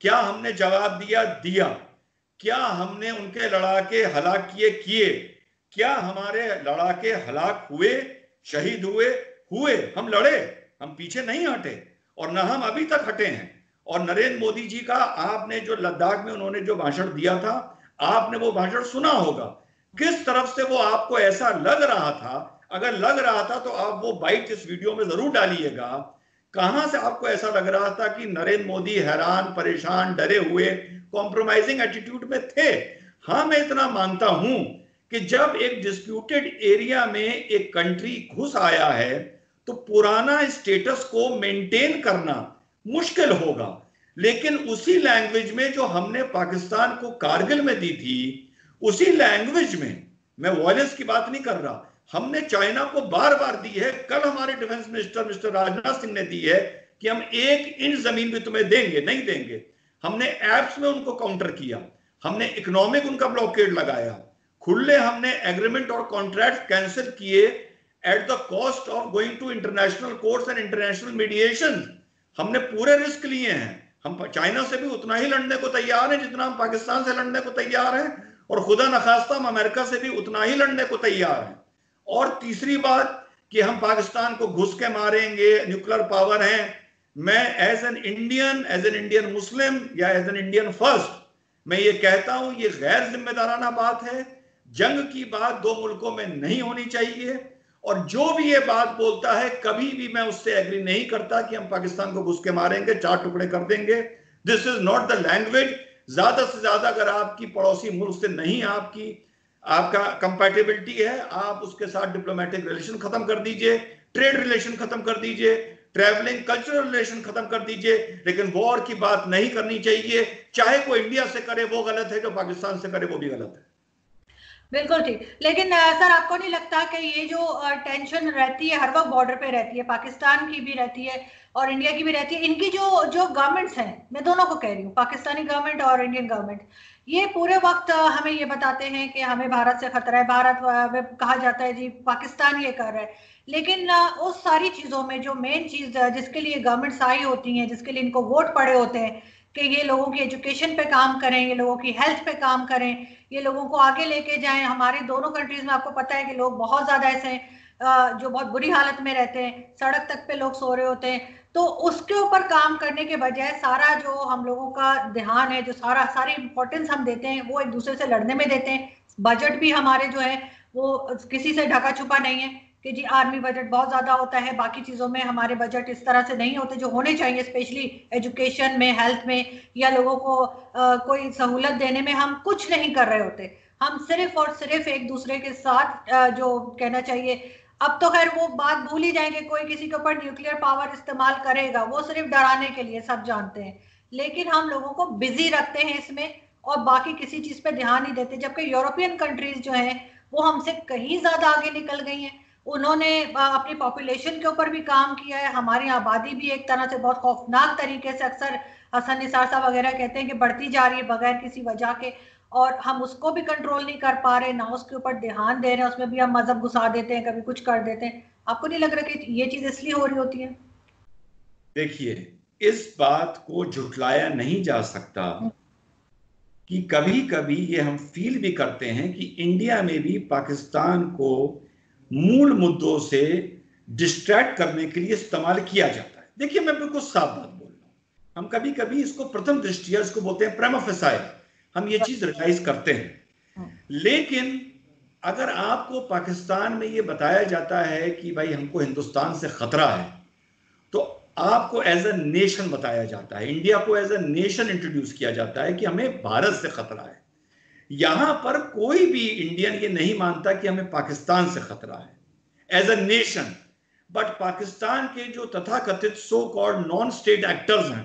क्या हमने जवाब दिया? क्या हमने उनके लड़ाके हलाक किए? क्या हमारे लड़ाके हलाक हुए, शहीद हुए? हम लड़े, हम पीछे नहीं हटे, और न हम अभी तक हटे हैं। और नरेंद्र मोदी जी का आपने जो लद्दाख में उन्होंने जो भाषण दिया था, आपने वो भाषण सुना होगा। किस तरफ से वो आपको ऐसा लग रहा था? अगर लग रहा था तो आप वो बाइट इस वीडियो में जरूर डालिएगा। कहां से आपको ऐसा लग रहा था कि नरेंद्र मोदी हैरान, परेशान, डरे हुए, कॉम्प्रोमाइजिंग एटीट्यूड में थे? हाँ, मैं इतना मानता हूं कि जब एक डिस्प्यूटेड एरिया में एक कंट्री घुस आया है तो पुराना स्टेटस को मेंटेन करना मुश्किल होगा, लेकिन उसी लैंग्वेज में जो हमने पाकिस्तान को कारगिल में दी थी, उसी लैंग्वेज में, मैं वॉयलेंस की बात नहीं कर रहा, हमने चाइना को बार बार दी है। कल हमारे defence minister mister Rajnath Singh ने दी है कि हम 1 इंच जमीन भी तुम्हें देंगे, नहीं देंगे। हमने एप्स में उनको काउंटर किया, हमने इकोनॉमिक उनका ब्लॉकेड लगाया, खुले हमने एग्रीमेंट और कॉन्ट्रैक्ट कैंसिल किए at the cost of going to international courts and international mediation. हमने पूरे रिस्क लिए हैं। हम चाइना से भी उतना ही लड़ने को तैयार हैं जितना हम पाकिस्तान से लड़ने को तैयार हैं, और खुदा नखास्ता हम अमेरिका से भी उतना ही लड़ने को तैयार हैं। और तीसरी बात कि हम पाकिस्तान को घुस के मारेंगे, न्यूक्लियर पावर है, मैं एज एन इंडियन मुस्लिम या एज एन इंडियन फर्स्ट मैं ये कहता हूं, ये गैर जिम्मेदाराना बात है। जंग की बात 2 मुल्कों में नहीं होनी चाहिए, और जो भी ये बात बोलता है कभी भी मैं उससे एग्री नहीं करता कि हम पाकिस्तान को घुस के मारेंगे, 4 टुकड़े कर देंगे। This is not the language. ज्यादा से ज्यादा अगर आपकी पड़ोसी मुल्क से नहीं आपका कंपैटिबिलिटी है, आप उसके साथ डिप्लोमेटिक रिलेशन खत्म कर दीजिए, ट्रेड रिलेशन खत्म कर दीजिए, ट्रैवलिंग, कल्चरल रिलेशन खत्म कर दीजिए, लेकिन वॉर की बात नहीं करनी चाहिए। चाहे कोई इंडिया से करे वो गलत है, जो पाकिस्तान से करे वो भी गलत है। बिल्कुल ठीक। लेकिन सर, आपको नहीं लगता कि ये जो टेंशन रहती है हर वक्त बॉर्डर पे रहती है, पाकिस्तान की भी रहती है और इंडिया की भी रहती है, इनकी जो जो गवर्नमेंट्स हैं, मैं दोनों को कह रही हूँ, पाकिस्तानी गवर्नमेंट और इंडियन गवर्नमेंट, ये पूरे वक्त हमें ये बताते हैं कि हमें भारत से खतरा है, भारत में कहा जाता है जी पाकिस्तान ये कर रहा है, लेकिन उस सारी चीजों में जो मेन चीज जिसके लिए गवर्नमेंट्स आई होती हैं, जिसके लिए इनको वोट पड़े होते हैं कि ये लोगों की एजुकेशन पे काम करें, ये लोगों की हेल्थ पे काम करें, ये लोगों को आगे लेके जाएं, हमारे दोनों कंट्रीज में आपको पता है कि लोग बहुत ज्यादा ऐसे हैं जो बहुत बुरी हालत में रहते हैं, सड़क तक पे लोग सो रहे होते हैं, तो उसके ऊपर काम करने के बजाय सारा जो हम लोगों का ध्यान है, जो सारी इंपॉर्टेंस हम देते हैं वो एक दूसरे से लड़ने में देते हैं। बजट भी हमारे जो है वो किसी से ढका छुपा नहीं है कि जी आर्मी बजट बहुत ज्यादा होता है, बाकी चीजों में हमारे बजट इस तरह से नहीं होते जो होने चाहिए, स्पेशली एजुकेशन में, हेल्थ में, या लोगों को कोई सहूलत देने में हम कुछ नहीं कर रहे होते। हम सिर्फ और सिर्फ एक दूसरे के साथ जो कहना चाहिए, अब तो खैर वो बात भूल ही जाएंगे, कोई किसी के ऊपर न्यूक्लियर पावर इस्तेमाल करेगा वो सिर्फ डराने के लिए, सब जानते हैं, लेकिन हम लोगों को बिजी रखते हैं इसमें और बाकी किसी चीज पे ध्यान नहीं देते, जबकि यूरोपियन कंट्रीज जो हैं वो हमसे कहीं ज्यादा आगे निकल गई हैं। उन्होंने अपनी पॉपुलेशन के ऊपर भी काम किया है, हमारी आबादी भी एक तरह से बहुत खौफनाक तरीके से, अक्सर हसन निसार साहब वगैरह कहते हैं कि बढ़ती जा रही है बगैर किसी वजह के, और हम उसको भी कंट्रोल नहीं कर पा रहे, ना उसके ऊपर ध्यान दे रहे हैं, उसमें भी हम मजहब घुसा देते हैं, कभी कुछ कर देते हैं। आपको नहीं लग रहा कि ये चीज इसलिए हो रही होती है? देखिए, इस बात को झुठलाया नहीं जा सकता कि कभी कभी ये हम फील भी करते हैं कि इंडिया में भी पाकिस्तान को मूल मुद्दों से डिस्ट्रैक्ट करने के लिए इस्तेमाल किया जाता है। देखिए, मैं बिल्कुल साफ बात बोल रहा हूं, हम कभी कभी इसको प्रथम दृष्टिया इसको बोलते हैं प्रेमा फेसाई, हम ये चीज रियलाइज करते हैं। लेकिन अगर आपको पाकिस्तान में ये बताया जाता है कि भाई हमको हिंदुस्तान से खतरा है, तो आपको एज अ नेशन बताया जाता है, इंडिया को एज अ नेशन इंट्रोड्यूस किया जाता है कि हमें भारत से खतरा है। यहां पर कोई भी इंडियन ये नहीं मानता कि हमें पाकिस्तान से खतरा है as a nation. But Pakistan के जो तथाकथित so called non state actors हैं,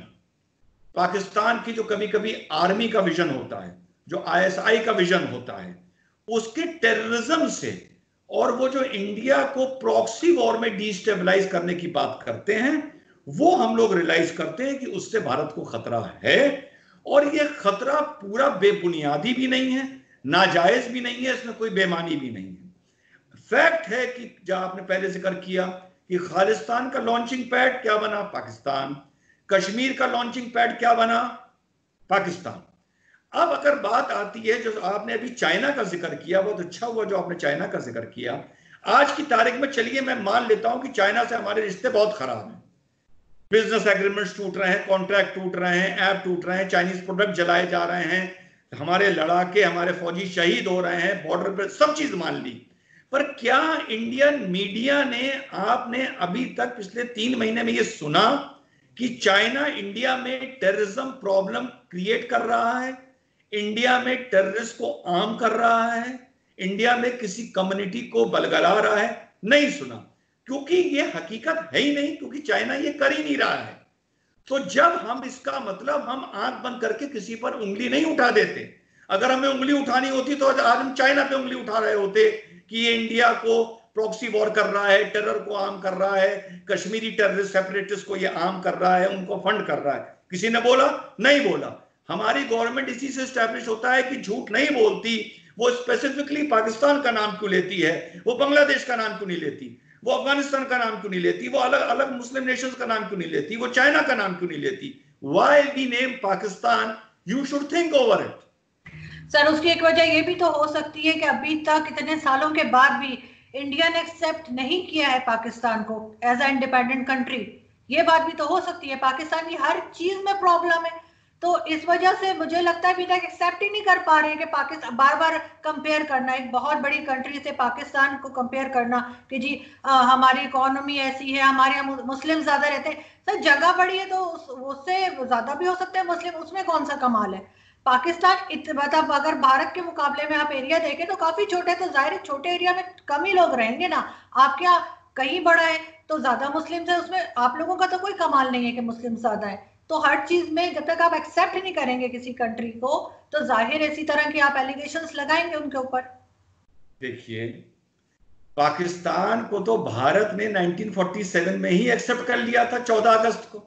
पाकिस्तान की जो कभी कभी आर्मी का विजन होता है, जो आईएसआई का विजन होता है, उसके टेररिज्म से, और वो जो इंडिया को प्रॉक्सी वॉर में डिस्टेबलाइज करने की बात करते हैं, वो हम लोग रियलाइज करते हैं कि उससे भारत को खतरा है। और ये खतरा पूरा बेबुनियादी भी नहीं है, नाजायज भी नहीं है, इसमें कोई बेमानी भी नहीं है। फैक्ट है कि जहां आपने पहले जिक्र किया कि खालिस्तान का लॉन्चिंग पैड क्या बना? पाकिस्तान। कश्मीर का लॉन्चिंग पैड क्या बना? पाकिस्तान। अब अगर बात आती है, जो आपने अभी चाइना का जिक्र किया, बहुत अच्छा हुआ जो आपने चाइना का जिक्र किया। आज की तारीख में चलिए मैं मान लेता हूं कि चाइना से हमारे रिश्ते बहुत खराब हैं, बिजनेस एग्रीमेंट्स टूट रहे हैं, कॉन्ट्रैक्ट टूट रहे हैं, ऐप टूट रहे हैं, चाइनीज प्रोडक्ट जलाए जा रहे हैं, हमारे लड़ाके, हमारे फौजी शहीद हो रहे हैं बॉर्डर पर, सब चीज मान ली। पर क्या इंडियन मीडिया ने, आपने अभी तक पिछले 3 महीने में ये सुना कि चाइना इंडिया में टेररिज्म प्रॉब्लम क्रिएट कर रहा है, इंडिया में टेररिस्ट को आर्म कर रहा है, इंडिया में किसी कम्युनिटी को बलगला रहा है? नहीं सुना, क्योंकि ये हकीकत है ही नहीं, क्योंकि चाइना ये कर ही नहीं रहा है। तो जब हम, इसका मतलब हम आंख बंद करके किसी पर उंगली नहीं उठा देते। अगर हमें उंगली उठानी होती तो आज हम चाइना पे उंगली उठा रहे होते कि ये इंडिया को प्रॉक्सी वॉर कर रहा है, टेरर को आर्म कर रहा है, कश्मीरी टेररिस्ट सेपरेटिस्ट को ये आर्म कर रहा है, उनको फंड कर रहा है। किसी ने बोला? नहीं बोला। हमारी गवर्नमेंट इसी से स्टैब्लिश होता है कि झूठ नहीं बोलती। वो स्पेसिफिकली पाकिस्तान का नाम क्यों लेती है? वो बांग्लादेश का नाम क्यों नहीं लेती? वो अफगानिस्तान का नाम क्यों नहीं लेती? वो अलग अलग मुस्लिम नेशंस का नाम क्यों नहीं लेती? वो चाइना का नाम क्यों नहीं लेती? Why we name Pakistan? You should think over it. Sir, उसकी एक वजह ये भी तो हो सकती है कि अभी तक इतने सालों के बाद भी इंडिया ने एक्सेप्ट नहीं किया है पाकिस्तान को एज अ इंडिपेंडेंट कंट्री। ये बात भी तो हो सकती है, पाकिस्तान की हर चीज में प्रॉब्लम है, तो इस वजह से मुझे लगता है अभी तक एक्सेप्ट ही नहीं कर पा रहे हैं कि पाकिस्तान, बार बार कंपेयर करना, एक बहुत बड़ी कंट्री से पाकिस्तान को कंपेयर करना कि जी हमारी इकोनॉमी ऐसी है, हमारे यहाँ मुस्लिम ज्यादा रहते हैं। सर, जगह बड़ी है तो उससे ज्यादा भी हो सकते हैं मुस्लिम, उसमें कौन सा कमाल है? पाकिस्तान मतलब अगर भारत के मुकाबले में आप एरिया देखें तो काफी छोटे, तो जाहिर है छोटे एरिया में कम ही लोग रहेंगे ना। आप क्या कहीं बड़ा है तो ज्यादा मुस्लिम्स है, उसमें आप लोगों का तो कोई कमाल नहीं है कि मुस्लिम ज्यादा है। तो हर चीज में जब तक आप एक्सेप्ट नहीं करेंगे किसी कंट्री को, तो जाहिर इसी तरह की आप एलिगेशंस लगाएंगे उनके ऊपर। देखिए, पाकिस्तान को तो भारत ने 1947 में ही एक्सेप्ट कर लिया था, 14 अगस्त को।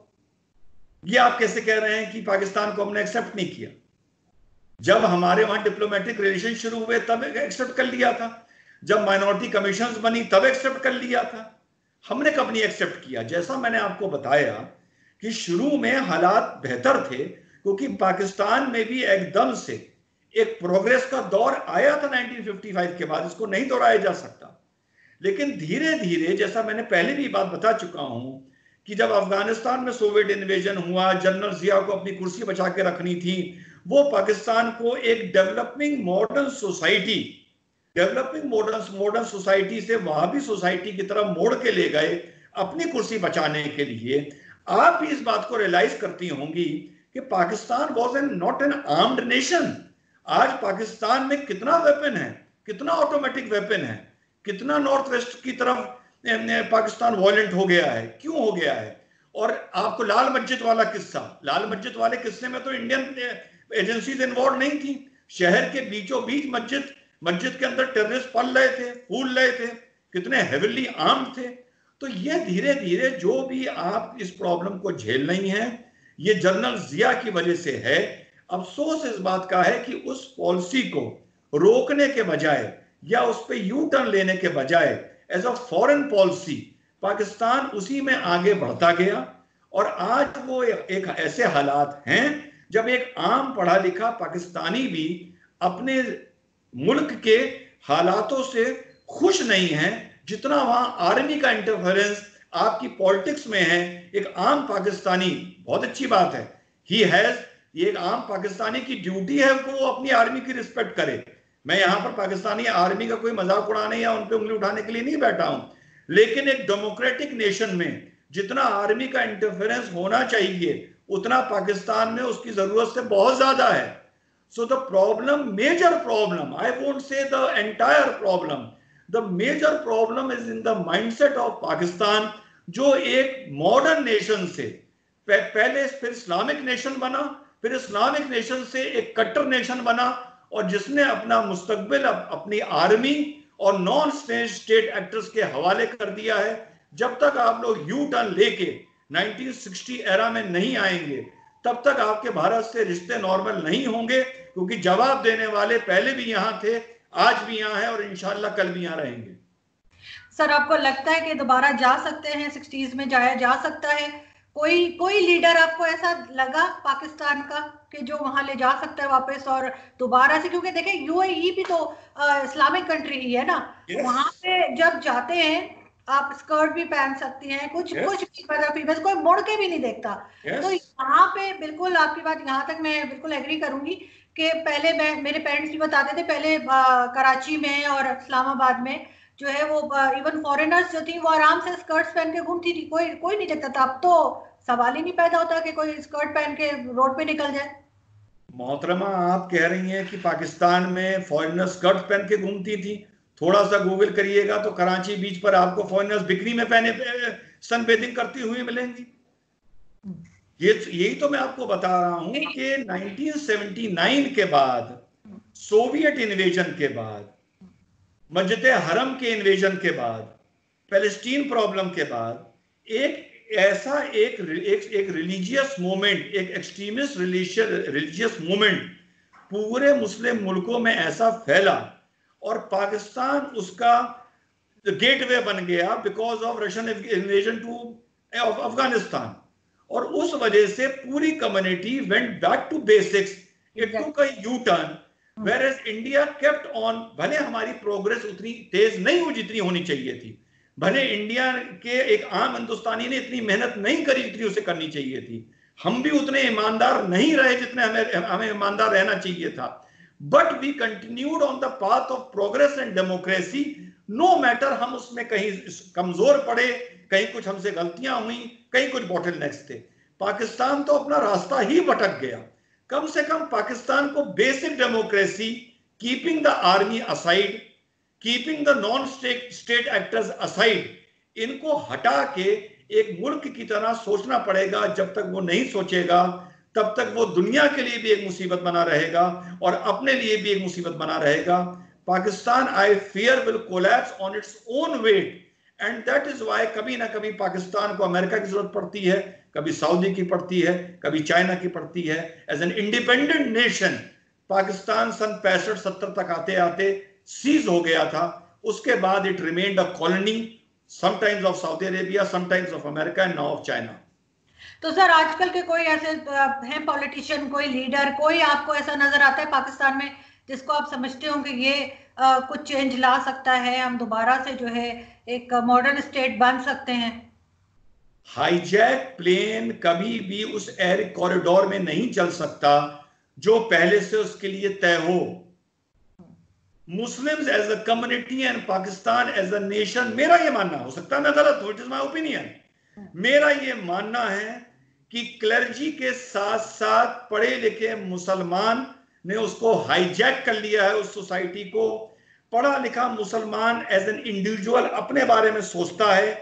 ये आप कैसे कह रहे हैं कि पाकिस्तान को हमने एक्सेप्ट नहीं किया? जब हमारे वहां डिप्लोमेटिक रिलेशन शुरू हुए तब एक्सेप्ट कर लिया था, जब माइनॉरिटी कमीशंस बनी तब एक्सेप्ट कर लिया था। हमने कब नहीं एक्सेप्ट किया? जैसा मैंने आपको बताया कि शुरू में हालात बेहतर थे, क्योंकि पाकिस्तान में भी एकदम से एक प्रोग्रेस का दौर आया था 1955 के बाद, इसको नहीं दोहराया जा सकता। लेकिन धीरे धीरे, जैसा मैंने पहले भी बात बता चुका हूं, कि जब अफगानिस्तान में सोवियत इन्वेजन हुआ, जनरल जिया को अपनी कुर्सी बचा के रखनी थी, वो पाकिस्तान को एक डेवलपिंग मॉडर्न सोसाइटी से वहाबी सोसाइटी की तरफ मोड़ के ले गए अपनी कुर्सी बचाने के लिए। आप भी इस बात को रियलाइज करती होंगी कि Pakistan was an not an armed nation. आज पाकिस्तान में कितना वेपन है, कितना ऑटोमेटिक वेपन है, कितना नॉर्थ वेस्ट की तरफ पाकिस्तान वॉयलेंट हो गया है, क्यों हो गया है? और आपको लाल मस्जिद वाला किस्सा, लाल मस्जिद वाले किस्से में तो इंडियन एजेंसीज इन्वॉल्व नहीं थी। शहर के बीचों बीच मस्जिद के अंदर टेररिस्ट पल रहे थे, फूल रहे थे, कितने हेविली आर्म्ड थे। तो ये धीरे धीरे जो भी आप इस प्रॉब्लम को झेल रही हैं, ये जनरल जिया की वजह से है। अफसोस इस बात का है कि उस पॉलिसी को रोकने के बजाय या उस पर यू टर्न लेने के बजाय as a foreign policy Pakistan उसी में आगे बढ़ता गया। और आज वो एक ऐसे हालात हैं जब एक आम पढ़ा लिखा पाकिस्तानी भी अपने मुल्क के हालातों से खुश नहीं है, जितना वहां आर्मी का इंटरफेरेंस आपकी पॉलिटिक्स में है। एक आम पाकिस्तानी, बहुत अच्छी बात है, ही हैज, ये एक आम पाकिस्तानी की ड्यूटी है वो अपनी आर्मी की रिस्पेक्ट करे। मैं यहां पर पाकिस्तानी आर्मी का कोई मजाक उड़ाने या उन पे उंगली उठाने के लिए नहीं बैठा हूं, लेकिन एक डेमोक्रेटिक नेशन में जितना आर्मी का इंटरफेरेंस होना चाहिए उतना पाकिस्तान में उसकी जरूरत से बहुत ज्यादा है। So the problem, major problem, I won't say the entire problem, the major problem is in the mindset of Pakistan, जो एक मॉडर्न नेशन से पहले फिर इस्लामिक नेशन बना, फिर इस्लामिक नेशन से एक कट्टर नेशन बना, और जिसने अपना मुस्तकबिल अपनी आर्मी और नॉन स्टेट एक्टर्स के हवाले कर दिया है। जब तक आप लोग यू टर्न लेके 1960 एरा में नहीं आएंगे, तब तक आपके भारत से रिश्ते नॉर्मल नहीं होंगे, क्योंकि जवाब देने वाले पहले भी यहां थे, आज भी यहां है और इंशाल्लाह कल भी यहां रहेंगे। सर, आपको लगता है कि दोबारा जा सकते हैं, 60s में जाया जा सकता है? कोई लीडर आपको ऐसा लगा पाकिस्तान का कि जो वहां ले जा सकता है वापस और दोबारा से? क्योंकि देखें, यूएई भी तो इस्लामिक कंट्री ही है ना। yes. वहां पे जब जाते हैं आप स्कर्ट भी पहन सकती हैं, कुछ भी, मतलब कोई मुड़ के भी नहीं देखता। तो यहाँ पे बिल्कुल आपकी बात, यहाँ तक मैं बिल्कुल एग्री करूंगी कि पहले मेरे पेरेंट्स भी बताते थे, पहले कराची में और इस्लामाबाद में जो है वो इवन फॉरेनर्स जो थी वो आराम से स्कर्ट्स पहन के घूमती थी, कोई नहीं देखता था। अब तो सवाल ही नहीं पैदा होता कि कोई स्कर्ट पहन के रोड पे निकल जाए। मोहतरमा, आप कह रही हैं कि पाकिस्तान में फॉरेनर्स स्कर्ट पहन के घूमती थी? थोड़ा सा गूगल करिएगा तो कराची बीच पर आपको फॉरेनर्स बिकनी में पहने सनबेदिंग करती हुई मिलेंगी। यही तो मैं आपको बता रहा हूं कि 1979 के बाद, सोवियत इन्वेजन के बाद, मस्जिद हरम के इन्वेजन के बाद, पैलेस्टीन प्रॉब्लम के बाद, एक ऐसा एक रिलीजियस मूवमेंट, एक एक्सट्रीमिस्ट रिलीजियस मूवमेंट पूरे मुस्लिम मुल्कों में ऐसा फैला, और पाकिस्तान उसका गेटवे बन गया because of Russian invasion to Afghanistan. और उस वजह से पूरी community went back to basics, it took a U turn, whereas India kept on. भले हमारी प्रोग्रेस उतनी तेज नहीं हुई जितनी होनी चाहिए थी, भले इंडिया के एक आम हिंदुस्तानी ने इतनी मेहनत नहीं करी जितनी उसे करनी चाहिए थी, हम भी उतने ईमानदार नहीं रहे जितने हमें ईमानदार रहना चाहिए था, but we continued on the path of progress and democracy. No matter हम उसमें कहीं कमजोर पड़े, कहीं कुछ हमसे गलतियां हुई, कहीं कुछ बॉटलनेक्स थे, पाकिस्तान तो अपना रास्ता ही भटक गया। कम से कम पाकिस्तान को basic democracy, keeping the army aside, keeping the non state actors aside, इनको हटा के एक मुल्क की तरह सोचना पड़ेगा। जब तक वो नहीं सोचेगा तब तक वो दुनिया के लिए भी एक मुसीबत बना रहेगा और अपने लिए भी एक मुसीबत बना रहेगा। Pakistan I fear will collapse on its own weight, and that is why कभी ना कभी पाकिस्तान को अमेरिका की जरूरत पड़ती है, कभी सऊदी की पड़ती है, कभी चाइना की पड़ती है। As an independent nation Pakistan सन 65-70 तक आते आते सीज हो गया था। उसके बाद it remained a colony, sometimes of Saudi Arabia, sometimes of America and now of China. तो सर आजकल के कोई ऐसे हैं पॉलिटिशियन, कोई लीडर, कोई आपको ऐसा नजर आता है पाकिस्तान में जिसको आप समझते हो कि ये कुछ चेंज ला सकता है, हम दोबारा से जो है एक मॉडर्न स्टेट बन सकते हैं? हाईजैक प्लेन कभी भी उस एयर कॉरिडोर में नहीं चल सकता जो पहले से उसके लिए तय हो। Muslims as a community and Pakistan as a nation, मेरा ये मानना, हो सकता है मैं गलत हूं, इट इज माय ओपिनियन, मेरा ये मानना है कि क्लर्जी के साथ साथ पढ़े लिखे मुसलमान ने उसको हाईजैक कर लिया है, उस सोसाइटी को। पढ़ा लिखा मुसलमान एज एन इंडिविजुअल अपने बारे में सोचता है,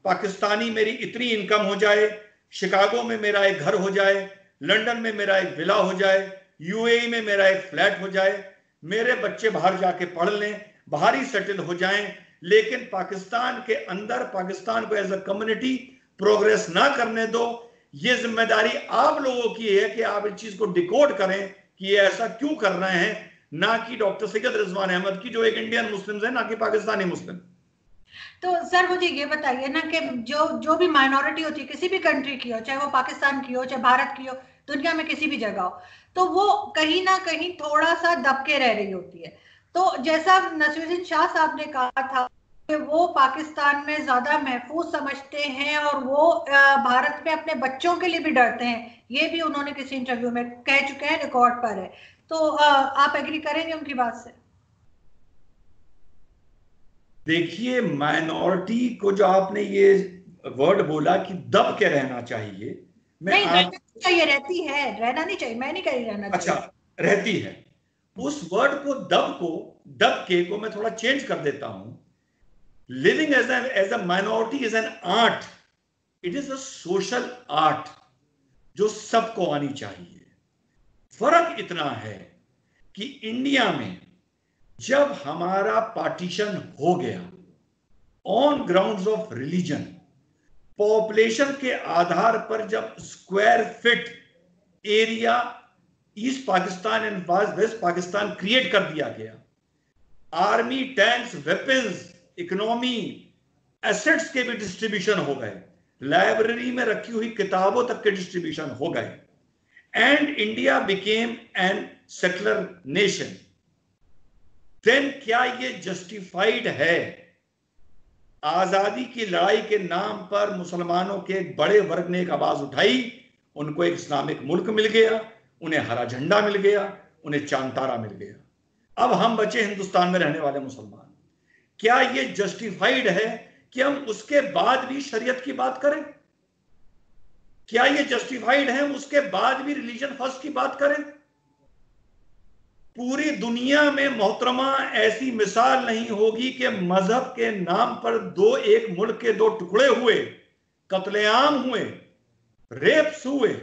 पाकिस्तानी मेरी इतनी इनकम हो जाए, शिकागो में मेरा एक घर हो जाए, लंदन में मेरा एक विला हो जाए, यूएई में मेरा एक फ्लैट हो जाए, मेरे बच्चे बाहर जाके पढ़ लें, बाहर ही सेटल हो जाएं। लेकिन पाकिस्तान के अंदर पाकिस्तान को एज अ कम्युनिटी प्रोग्रेस ना करने दो। ये जिम्मेदारी आप लोगों की है कि आप इस चीज को डिकोड करें कि ये ऐसा क्यों कर रहे हैं, ना कि डॉक्टर सैयद रिजवान अहमद की जो एक इंडियन मुस्लिम है, ना कि पाकिस्तानी मुस्लिम। तो सर मुझे ये बताइए ना कि जो भी माइनॉरिटी होती है किसी भी कंट्री की हो, चाहे वो पाकिस्तान की हो, चाहे भारत की हो, दुनिया में किसी भी जगह हो, तो वो कहीं ना कहीं थोड़ा सा दबके रह रही होती है। तो जैसा नसीरुद्दीन शाह साहब ने कहा था कि वो पाकिस्तान में ज्यादा महफूज समझते हैं और वो भारत में अपने बच्चों के लिए भी डरते हैं, ये भी उन्होंने किसी इंटरव्यू में कह चुके हैं, रिकॉर्ड पर है। तो आप एग्री करेंगे उनकी बात से? देखिए, माइनॉरिटी को जो आपने ये वर्ड बोला कि दब के रहना चाहिए, मैं नहीं, रहना आप नहीं चाहिए, रहती है, रहना नहीं चाहिए, मैं नहीं कह रही रहना अच्छा, चाहिए। रहती है। उस वर्ड को दब के को मैं थोड़ा चेंज कर देता हूं। Living as a minority is an art, it is a social art जो सबको आनी चाहिए। फर्क इतना है कि इंडिया में जब हमारा पार्टीशन हो गया on grounds of religion, population के आधार पर जब square feet area east Pakistan and west Pakistan create कर दिया गया, army, tanks, weapons, economy, assets के भी डिस्ट्रीब्यूशन हो गए, लाइब्रेरी में रखी हुई किताबों तक के डिस्ट्रीब्यूशन हो गए, and India became an secular nation, then क्या ये जस्टिफाइड है? आजादी की लड़ाई के नाम पर मुसलमानों के एक बड़े वर्ग ने एक आवाज उठाई, उनको एक इस्लामिक मुल्क मिल गया, उन्हें हरा झंडा मिल गया, उन्हें चांद तारा मिल गया। अब हम बचे हिंदुस्तान में रहने वाले मुसलमान। क्या ये जस्टिफाइड है कि हम उसके बाद भी शरीयत की बात करें? क्या ये जस्टिफाइड है उसके बाद भी रिलीजन फर्स्ट की बात करें? पूरी दुनिया में मोहतरमा ऐसी मिसाल नहीं होगी कि मजहब के नाम पर एक मुल्क के दो टुकड़े हुए, कत्लेआम हुए, रेप्स हुए,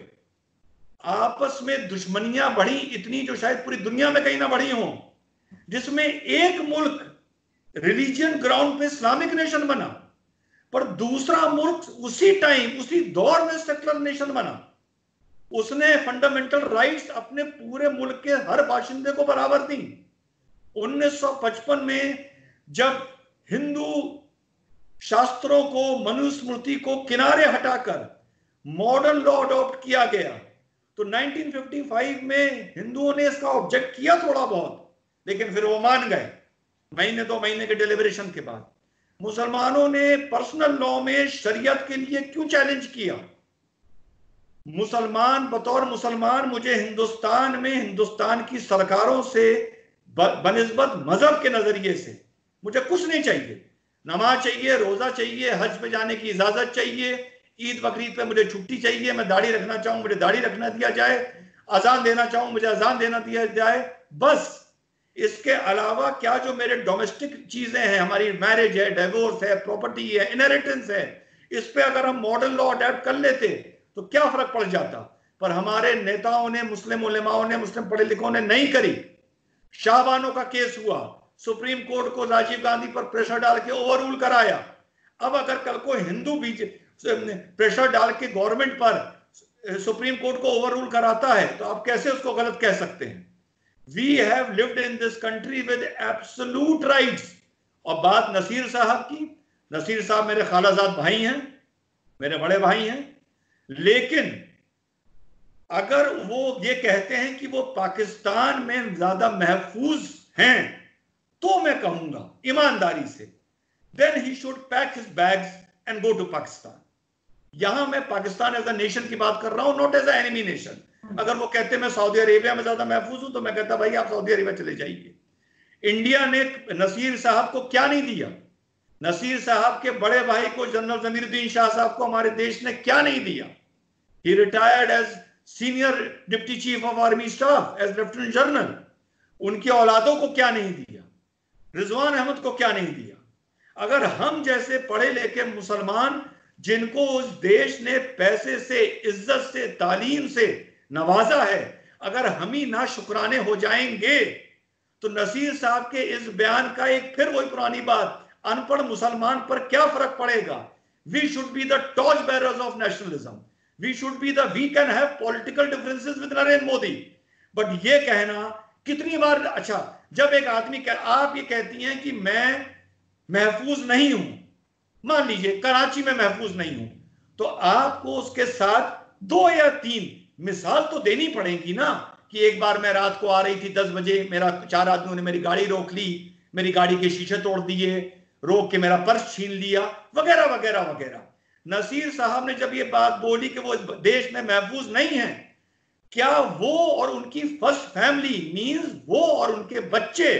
आपस में दुश्मनियां बढ़ी इतनी जो शायद पूरी दुनिया में कहीं ना बढ़ी हो, जिसमें एक मुल्क रिलीजियन ग्राउंड पे इस्लामिक नेशन बना, पर दूसरा मुल्क उसी टाइम उसी दौर में सेक्युलर नेशन बना। उसने फंडामेंटल राइट्स अपने पूरे मुल्क के हर बाशिंदे को बराबर दी। 1955 में जब हिंदू शास्त्रों को, मनुस्मृति को किनारे हटाकर मॉडर्न लॉ अडॉप्ट किया गया, तो 1955 में हिंदुओं ने इसका ऑब्जेक्ट किया थोड़ा बहुत, लेकिन फिर वो मान गए महीने 2 महीने के डिलिब्रेशन के बाद। मुसलमानों ने पर्सनल लॉ में शरीयत के लिए क्यों चैलेंज किया? मुसलमान बतौर मुसलमान मुझे हिंदुस्तान में हिंदुस्तान की सरकारों से बनिस्बत मजहब के नजरिए से मुझे कुछ नहीं चाहिए। नमाज चाहिए, रोजा चाहिए, हज पे जाने की इजाजत चाहिए, ईद बकरीद पे मुझे छुट्टी चाहिए, मैं दाढ़ी रखना चाहूं मुझे दाढ़ी रखना दिया जाए, अजान देना चाहूं मुझे अजान देना दिया जाए, बस इसके अलावा क्या जो मेरे डोमेस्टिक चीजें हैं, हमारी मैरिज है, डिवोर्स है, प्रॉपर्टी है, इनहेरिटेंस है, इस पे अगर हम मॉडल लॉ अडेप्ट कर लेते तो क्या फर्क पड़ जाता। पर हमारे नेताओं ने, मुस्लिम उलेमाओं ने, मुस्लिम पढ़े लिखों ने नहीं करी। शाहबानो का केस हुआ, सुप्रीम कोर्ट को राजीव गांधी पर प्रेशर डाल के ओवर रूल कराया। अब अगर कल को हिंदू बीच प्रेशर डाल के गवर्नमेंट पर सुप्रीम कोर्ट को ओवर रूल कराता है तो आप कैसे उसको गलत कह सकते हैं। We have lived in this country with absolute rights. और बात नसीर साहब की, नसीर साहब मेरे खालाजाद भाई हैं, मेरे बड़े भाई हैं, लेकिन अगर वो ये कहते हैं कि वो पाकिस्तान में ज्यादा महफूज हैं तो मैं कहूंगा ईमानदारी से, then he should pack his bags and go to Pakistan. यहां मैं पाकिस्तान एज अ नेशन की बात कर रहा हूं, not as a enemy nation. अगर वो कहते मैं सऊदी अरेबिया में ज्यादा महफूज हूं तो मैं कहता भाई आप सऊदी अरेबिया चले जाइए। इंडिया ने नसीर साहब को क्या नहीं दिया, नसीर साहब के बड़े भाई को जनरल जमीरुद्दीन शाह साहब को हमारे देश ने क्या नहीं दिया। ही retired as senior deputy chief of army staff as lieutenant general. उनकी औलादों को क्या नहीं दिया, रिजवान अहमद को क्या नहीं दिया। अगर हम जैसे पढ़े लिखे मुसलमान जिनको उस देश ने पैसे से, इज्जत से, तालीम से नवाजा है, अगर हम ही ना शुक्राने हो जाएंगे तो नसीर साहब के इस बयान का एक फिर वही पुरानी बात, अनपढ़ मुसलमान पर क्या फर्क पड़ेगा। We should be the torch bearers of nationalism, we should be the, we can have political differences with Narendra Modi, but ये कहना कितनी बार, अच्छा जब एक आदमी आप ये कहती हैं कि मैं महफूज नहीं हूं, मान लीजिए कराची में महफूज नहीं हूं, तो आपको उसके साथ 2 या 3 मिसाल तो देनी पड़ेगी ना, कि एक बार मैं रात को आ रही थी 10 बजे, मेरा 4 आदमियों ने मेरी गाड़ी रोक ली, मेरी गाड़ी के शीशे तोड़ दिए, रोक के मेरा पर्स छीन लिया, वगैरह वगैरह वगैरह। नसीर साहब ने जब ये बात बोली कि वो देश में महफूज नहीं है, क्या वो और उनकी फर्स्ट फैमिली मींस वो और उनके बच्चे,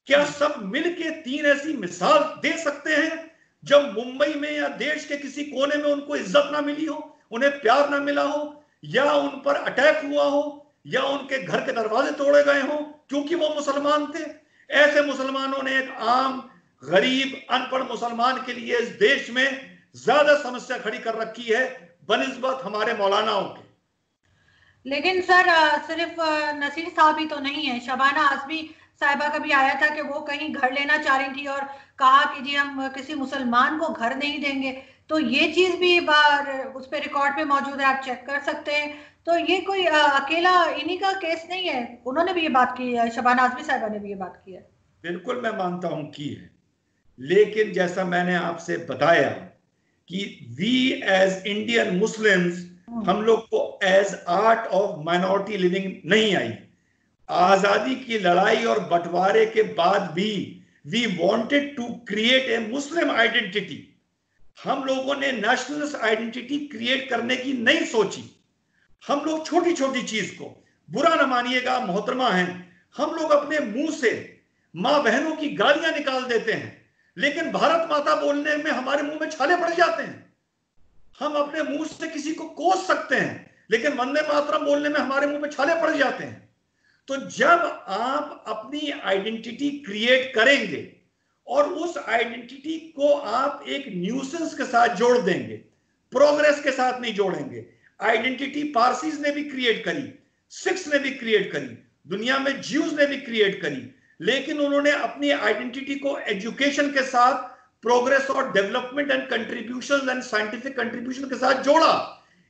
क्या सब मिलके 3 ऐसी मिसाल दे सकते हैं जब मुंबई में या देश के किसी कोने में उनको इज्जत ना मिली हो, उन्हें प्यार ना मिला हो, या उन पर अटैक हुआ हो, या उनके घर के दरवाजे तोड़े गए हो क्योंकि वो मुसलमान थे। ऐसे मुसलमानों ने एक आम गरीब अनपढ़ मुसलमान के लिए इस देश में ज्यादा समस्या खड़ी कर रखी है बनिस्बत हमारे मौलानाओं के। लेकिन सर सिर्फ नसीर साहब ही तो नहीं है, शबाना आजमी साहिबा का भी आया था कि वो कहीं घर लेना चाह रही थी और कहा कि जी हम किसी मुसलमान को घर नहीं देंगे। तो ये चीज भी बार उस पर रिकॉर्ड पे मौजूद है, आप चेक कर सकते हैं। तो ये कोई अकेला इन्हीं का केस नहीं है, उन्होंने भी ये बात की है, शबाना आजमी साहिबा ने भी ये बात की है। बिल्कुल मैं मानता हूं की है, लेकिन जैसा मैंने आपसे बताया कि वी एज इंडियन मुस्लिम्स, हम लोग को as art of minority living नहीं आई। आजादी की लड़ाई और बंटवारे के बाद भी we wanted to create a Muslim identity. हम लोगों ने नेशनलिस्ट आइडेंटिटी क्रिएट करने की नहीं सोची। हम लोग छोटी छोटी चीज को, बुरा न मानिएगा मोहतरमा हैं, हम लोग अपने मुंह से मां बहनों की गालियां निकाल देते हैं, लेकिन भारत माता बोलने में हमारे मुंह में छाले पड़ जाते हैं। हम अपने मुंह से किसी को कोस सकते हैं, लेकिन वंदे मातरम बोलने में हमारे मुंह में छाले पड़ जाते हैं। तो जब आप अपनी आइडेंटिटी क्रिएट करेंगे और उस आइडेंटिटी को आप एक न्यूसेंस के साथ जोड़ देंगे, प्रोग्रेस के साथ नहीं जोड़ेंगे। आइडेंटिटी पारसीज ने भी क्रिएट करी, सिख्स ने भी क्रिएट करी, दुनिया में ज्यूज ने भी क्रिएट करी, लेकिन उन्होंने अपनी आइडेंटिटी को एजुकेशन के साथ, प्रोग्रेस और development and contribution and scientific contribution के साथ जोड़ा।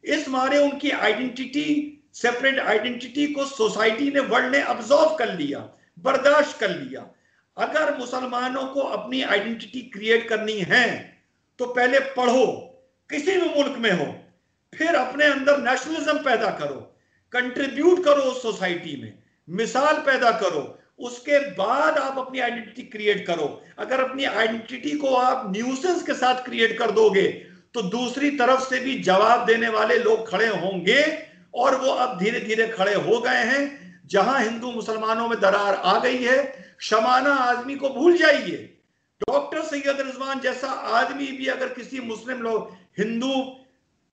इस मारे उनकी आइडेंटिटी, सेपरेट आइडेंटिटी को सोसाइटी ने, वर्ल्ड ने अब्जॉर्व कर लिया, बर्दाश्त कर लिया। अगर मुसलमानों को अपनी आइडेंटिटी क्रिएट करनी है तो पहले पढ़ो, किसी भी मुल्क में हो, फिर अपने अंदर नेशनलिज्म पैदा करो, कंट्रीब्यूट करो उस सोसाइटी में, मिसाल पैदा करो, उसके बाद आप अपनी आइडेंटिटी क्रिएट करो। अगर अपनी आइडेंटिटी को आप न्यूसेंस के साथ क्रिएट कर दोगे तो दूसरी तरफ से भी जवाब देने वाले लोग खड़े होंगे, और वो अब धीरे धीरे खड़े हो गए हैं। जहां हिंदू मुसलमानों में दरार आ गई है, शबाना आजमी को भूल जाइए। डॉक्टर सैयद रिजवान जैसा आदमी भी अगर किसी मुस्लिम लोग हिंदू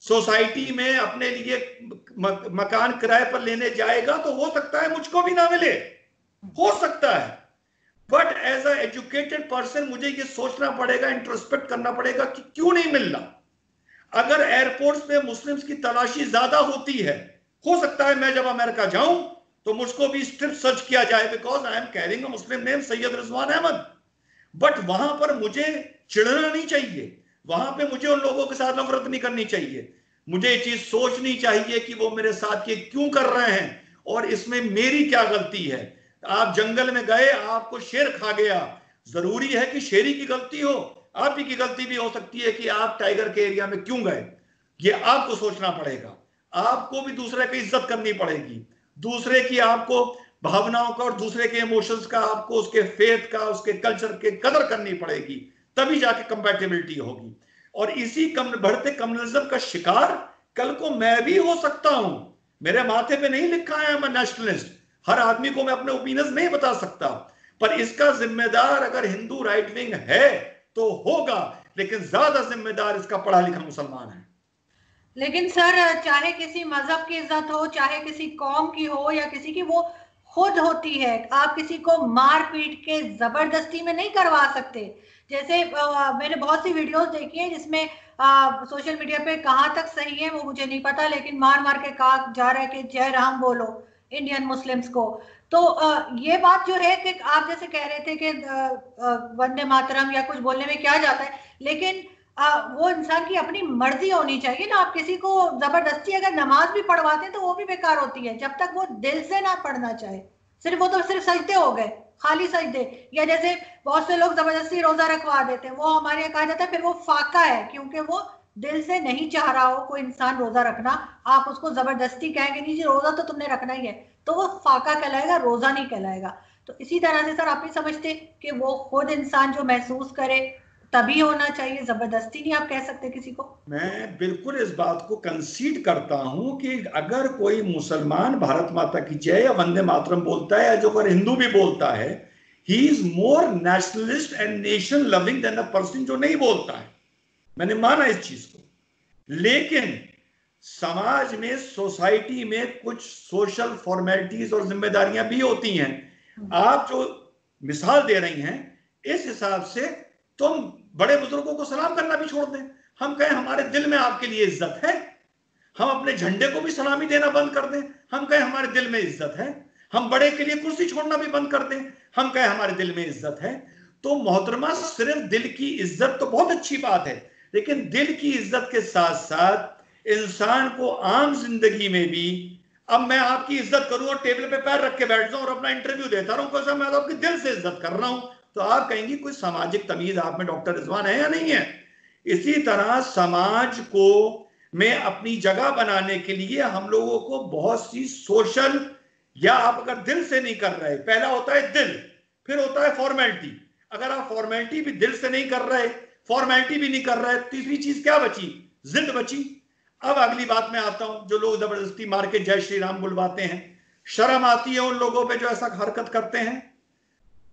सोसाइटी में अपने लिए मकान किराए पर लेने जाएगा तो हो सकता है मुझको भी ना मिले। हो सकता है, but as a educated person मुझे ये सोचना पड़ेगा, इंट्रोस्पेक्ट करना पड़ेगा कि क्यों नहीं मिल रहा। अगर एयरपोर्ट्स में मुस्लिम्स की तलाशी ज्यादा होती है, हो सकता है मैं जब अमेरिका जाऊं तो मुझको भी स्ट्रिप सर्च किया जाए, because I am carrying a Muslim name Syed Rizwan Ahmed. But वहां पर मुझे चिढ़ना नहीं चाहिए, वहां पे मुझे उन लोगों के साथ नफरत नहीं करनी चाहिए। मुझे ये चीज सोचनी चाहिए कि वो मेरे साथ ये क्यों कर रहे हैं और इसमें मेरी क्या गलती है। आप जंगल में गए, आपको शेर खा गया, जरूरी है कि शेरी की गलती हो? आप ही की गलती भी हो सकती है कि आप टाइगर के एरिया में क्यों गए, ये आपको सोचना पड़ेगा। आपको भी दूसरे की इज्जत करनी पड़ेगी, दूसरे की आपको भावनाओं का और दूसरे के इमोशंस का, आपको उसके फेथ का, उसके कल्चर के कदर करनी पड़ेगी, तभी जाके कंपैटिबिलिटी होगी। और इसी बढ़ते कम्युनिज्म का शिकार कल को मैं भी हो सकता हूं। मेरे माथे पे नहीं लिखा है मैं नेशनलिस्ट, हर आदमी को मैं अपने ओपिनियंस नहीं बता सकता, पर इसका जिम्मेदार अगर हिंदू राइट विंग है तो होगा, लेकिन ज्यादा जिम्मेदार इसका पढ़ा लिखा मुसलमान है। लेकिन सर, चाहे किसी मजहब की इज्जत हो, चाहे किसी कौम की हो या किसी की, वो खुद होती है। आप किसी को मार पीट के जबरदस्ती में नहीं करवा सकते। जैसे मैंने बहुत सी वीडियोस देखी है जिसमें सोशल मीडिया पे कहाँ तक सही है वो मुझे नहीं पता, लेकिन मार मार के कहा जा रहा है कि जय राम बोलो इंडियन मुस्लिम्स को। तो ये बात जो है कि आप जैसे कह रहे थे कि वंदे मातरम या कुछ बोलने में क्या जाता है, लेकिन वो इंसान की अपनी मर्जी होनी चाहिए ना। आप किसी को जबरदस्ती अगर नमाज भी पढ़वाते हैं तो वो भी बेकार होती है, जब तक वो दिल से ना पढ़ना चाहे। सिर्फ वो तो सिर्फ सजदे हो गए, खाली सजदे। या जैसे बहुत से लोग जबरदस्ती रोजा रखवा देते हैं, वो हमारे यहाँ कहा जाता है फिर वो फाका है, क्योंकि वो दिल से नहीं चाह रहा हो कोई इंसान रोजा रखना। आप उसको जबरदस्ती कहेंगे नहीं जी रोजा तो तुमने रखना ही है, तो वो फाका कहलाएगा, रोजा नहीं कहलाएगा। तो इसी तरह से सर आप नहीं समझते कि वो खुद इंसान जो महसूस करे तभी होना चाहिए, जबरदस्ती नहीं आप कह सकते किसी को। मैं बिल्कुल इस बात को कंसीड करता हूं कि अगर कोई मुसलमान भारत माता की जय या वंदे मातरम बोलता है, या जो अगर हिंदू भी बोलता है, he is more nationalist and nation loving than a person जो नहीं बोलता है। मैंने माना इस चीज को, लेकिन समाज में, सोसाइटी में कुछ सोशल फॉर्मेलिटीज और जिम्मेदारियां भी होती हैं। आप जो मिसाल दे रही हैं, इस हिसाब से तुम बड़े बुजुर्गों को सलाम करना भी छोड़ दें, हम कहें हमारे दिल में आपके लिए इज्जत है, हम अपने झंडे को भी सलामी देना बंद कर दें, हम कहें हमारे दिल में इज्जत है, हम बड़े के लिए कुर्सी छोड़ना भी बंद कर दें, हम कहें हमारे दिल में इज्जत है। तो मोहतरमा, सिर्फ दिल की इज्जत तो बहुत अच्छी बात है, लेकिन दिल की इज्जत के साथ साथ इंसान को आम जिंदगी में भी, अब मैं आपकी इज्जत करूं और टेबल पे पैर रख के बैठ जाऊं और अपना इंटरव्यू देता रहूं, कैसा मैं तो आपके दिल से इज्जत कर रहा हूं, तो आप कहेंगी कोई सामाजिक तमीज आप में डॉक्टर रिजवान है या नहीं है। इसी तरह समाज को में अपनी जगह बनाने के लिए हम लोगों को बहुत सी सोशल, या आप अगर दिल से नहीं कर रहे, पहला होता है दिल, फिर होता है फॉर्मेलिटी। अगर आप फॉर्मेलिटी भी दिल से नहीं कर रहे, फॉर्मेलिटी भी नहीं कर रहे, तीसरी चीज क्या बची? जिद बची। अब अगली बात में आता हूं, जो लोग जबरदस्ती मार के जय श्री राम बुलवाते हैं, शर्म आती है उन लोगों पे जो ऐसा हरकत करते हैं।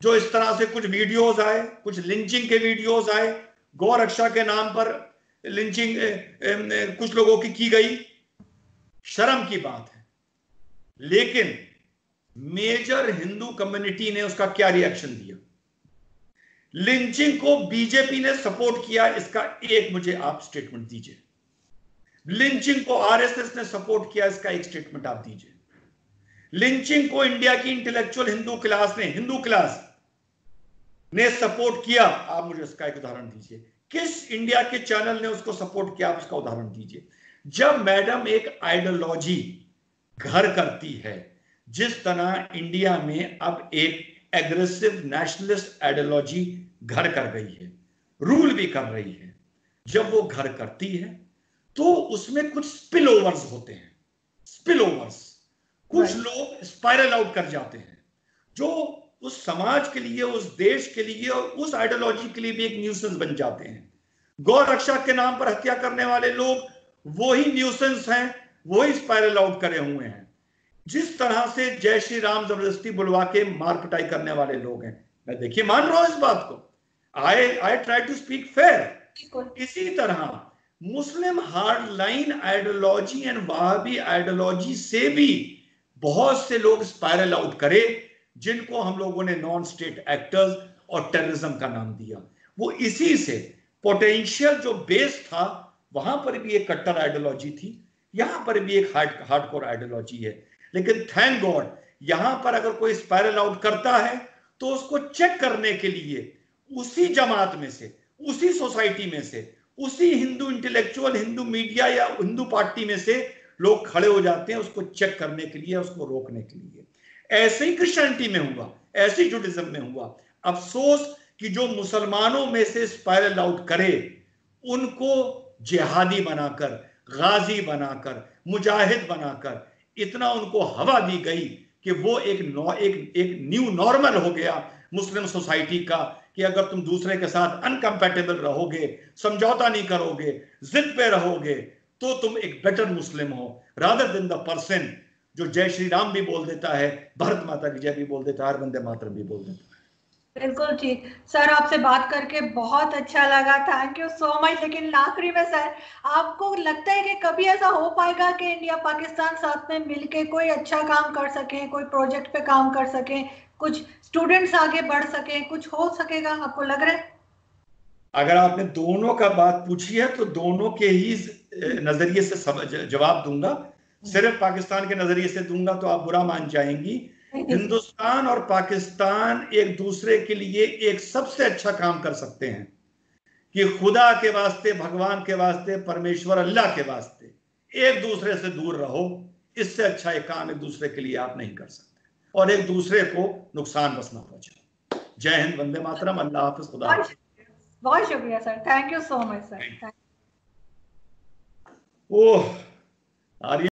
जो इस तरह से कुछ वीडियोस आए, कुछ लिंचिंग के वीडियोस आए, गौ रक्षा के नाम पर लिंचिंग कुछ लोगों की गई, शर्म की बात है। लेकिन मेजर हिंदू कम्युनिटी ने उसका क्या रिएक्शन दिया? लिंचिंग को बीजेपी ने सपोर्ट किया, इसका एक मुझे आप स्टेटमेंट दीजिए। लिंचिंग को आरएसएस ने सपोर्ट किया, इसका एक स्टेटमेंट आप दीजिए। लिंचिंग को इंडिया की इंटेलेक्चुअल हिंदू क्लास ने सपोर्ट किया, आप मुझे इसका एक उदाहरण दीजिए। किस इंडिया के चैनल ने उसको सपोर्ट किया, आप उसका उदाहरण दीजिए। जब मैडम एक आइडियोलॉजी घर करती है, जिस तरह इंडिया में अब एक एग्रेसिव नेशनलिस्ट आइडियोलॉजी घर कर गई है, रूल भी कर रही है, जब वो घर करती है तो उसमें कुछ स्पिल ओवर्स होते हैं। स्पिल ओवर्स, कुछ लोग स्पाइरल आउट कर जाते हैं, जो उस समाज के लिए, उस देश के लिए और उस आइडियोलॉजी के लिए भी एक न्यूसेंस बन जाते हैं। गौ रक्षा के नाम पर हत्या करने वाले लोग वही न्यूसेंस हैं, वही स्पाइरल आउट करे हुए हैं। जिस तरह से जय श्री राम जबरदस्ती बुलवा के मार पिटाई करने वाले लोग हैं, मैं देखिए मान रहा हूं इस बात को, I try to speak fair. इसी तरह Muslim hard line ideology and Wahhabi ideology से भी बहुत से लोग स्पाइरल आउट करे, जिनको हम लोगों ने नॉन स्टेट एक्टर्स और टेररिज्म का नाम दिया। वो इसी से पोटेंशियल जो बेस था, वहां पर भी एक कट्टर आइडियोलॉजी थी, यहां पर भी एक हार्डकोर आइडियोलॉजी है। लेकिन थैंक गॉड यहां पर अगर कोई स्पाइरल आउट करता है तो उसको चेक करने के लिए उसी जमात में से, उसी सोसाइटी में से, उसी हिंदू इंटेलेक्चुअल, हिंदू मीडिया या हिंदू पार्टी में से लोग खड़े हो जाते हैं उसको चेक करने के लिए, उसको रोकने के लिए। ऐसे ही क्रिश्चियनिटी में हुआ, ऐसे ही जुडिज्म में हुआ। अफसोस कि जो मुसलमानों में से स्पाइरल आउट करे उनको जिहादी बनाकर, गाजी बनाकर, मुजाहिद बनाकर इतना उनको हवा दी गई कि वो एक न्यू नॉर्मल हो गया मुस्लिम सोसाइटी का, कि अगर तुम दूसरे के साथ अनकंपैटिबल रहोगे, समझौता नहीं करोगे, जिद पे रहोगे, तो तुम एक बेटर मुस्लिम हो, रादर देन द पर्सन जो जय श्री राम भी बोल देता है, भारत माता की जय भी बोल देता है, हर वंदे मातरम भी बोल देता है। बिल्कुल ठीक सर, आपसे बात करके बहुत अच्छा लगा, थैंक यू सो मच। लेकिन आखिरी में सर, आपको लगता है कि कभी ऐसा हो पाएगा कि इंडिया पाकिस्तान साथ में मिलके कोई अच्छा काम कर सके, कोई प्रोजेक्ट पे काम कर सके, कुछ स्टूडेंट्स आगे बढ़ सके, कुछ हो सकेगा, आपको लग रहा है? अगर आपने दोनों का बात पूछी है तो दोनों के ही नजरिए से जवाब दूंगा। सिर्फ पाकिस्तान के नजरिए से दूंगा तो आप बुरा मान जाएंगी। हिंदुस्तान और पाकिस्तान एक दूसरे के लिए एक सबसे अच्छा काम कर सकते हैं कि खुदा के वास्ते, भगवान के वास्ते, परमेश्वर अल्लाह के वास्ते एक दूसरे से दूर रहो। इससे अच्छा एक काम एक दूसरे के लिए आप नहीं कर सकते, और एक दूसरे को नुकसान बस ना पहुंचाओ। जय हिंद, वंदे मातरम, अल्लाह हाफिज, खुदा हाफिज। बहुत शुक्रिया sir, thank you so much sir. Oh, Arya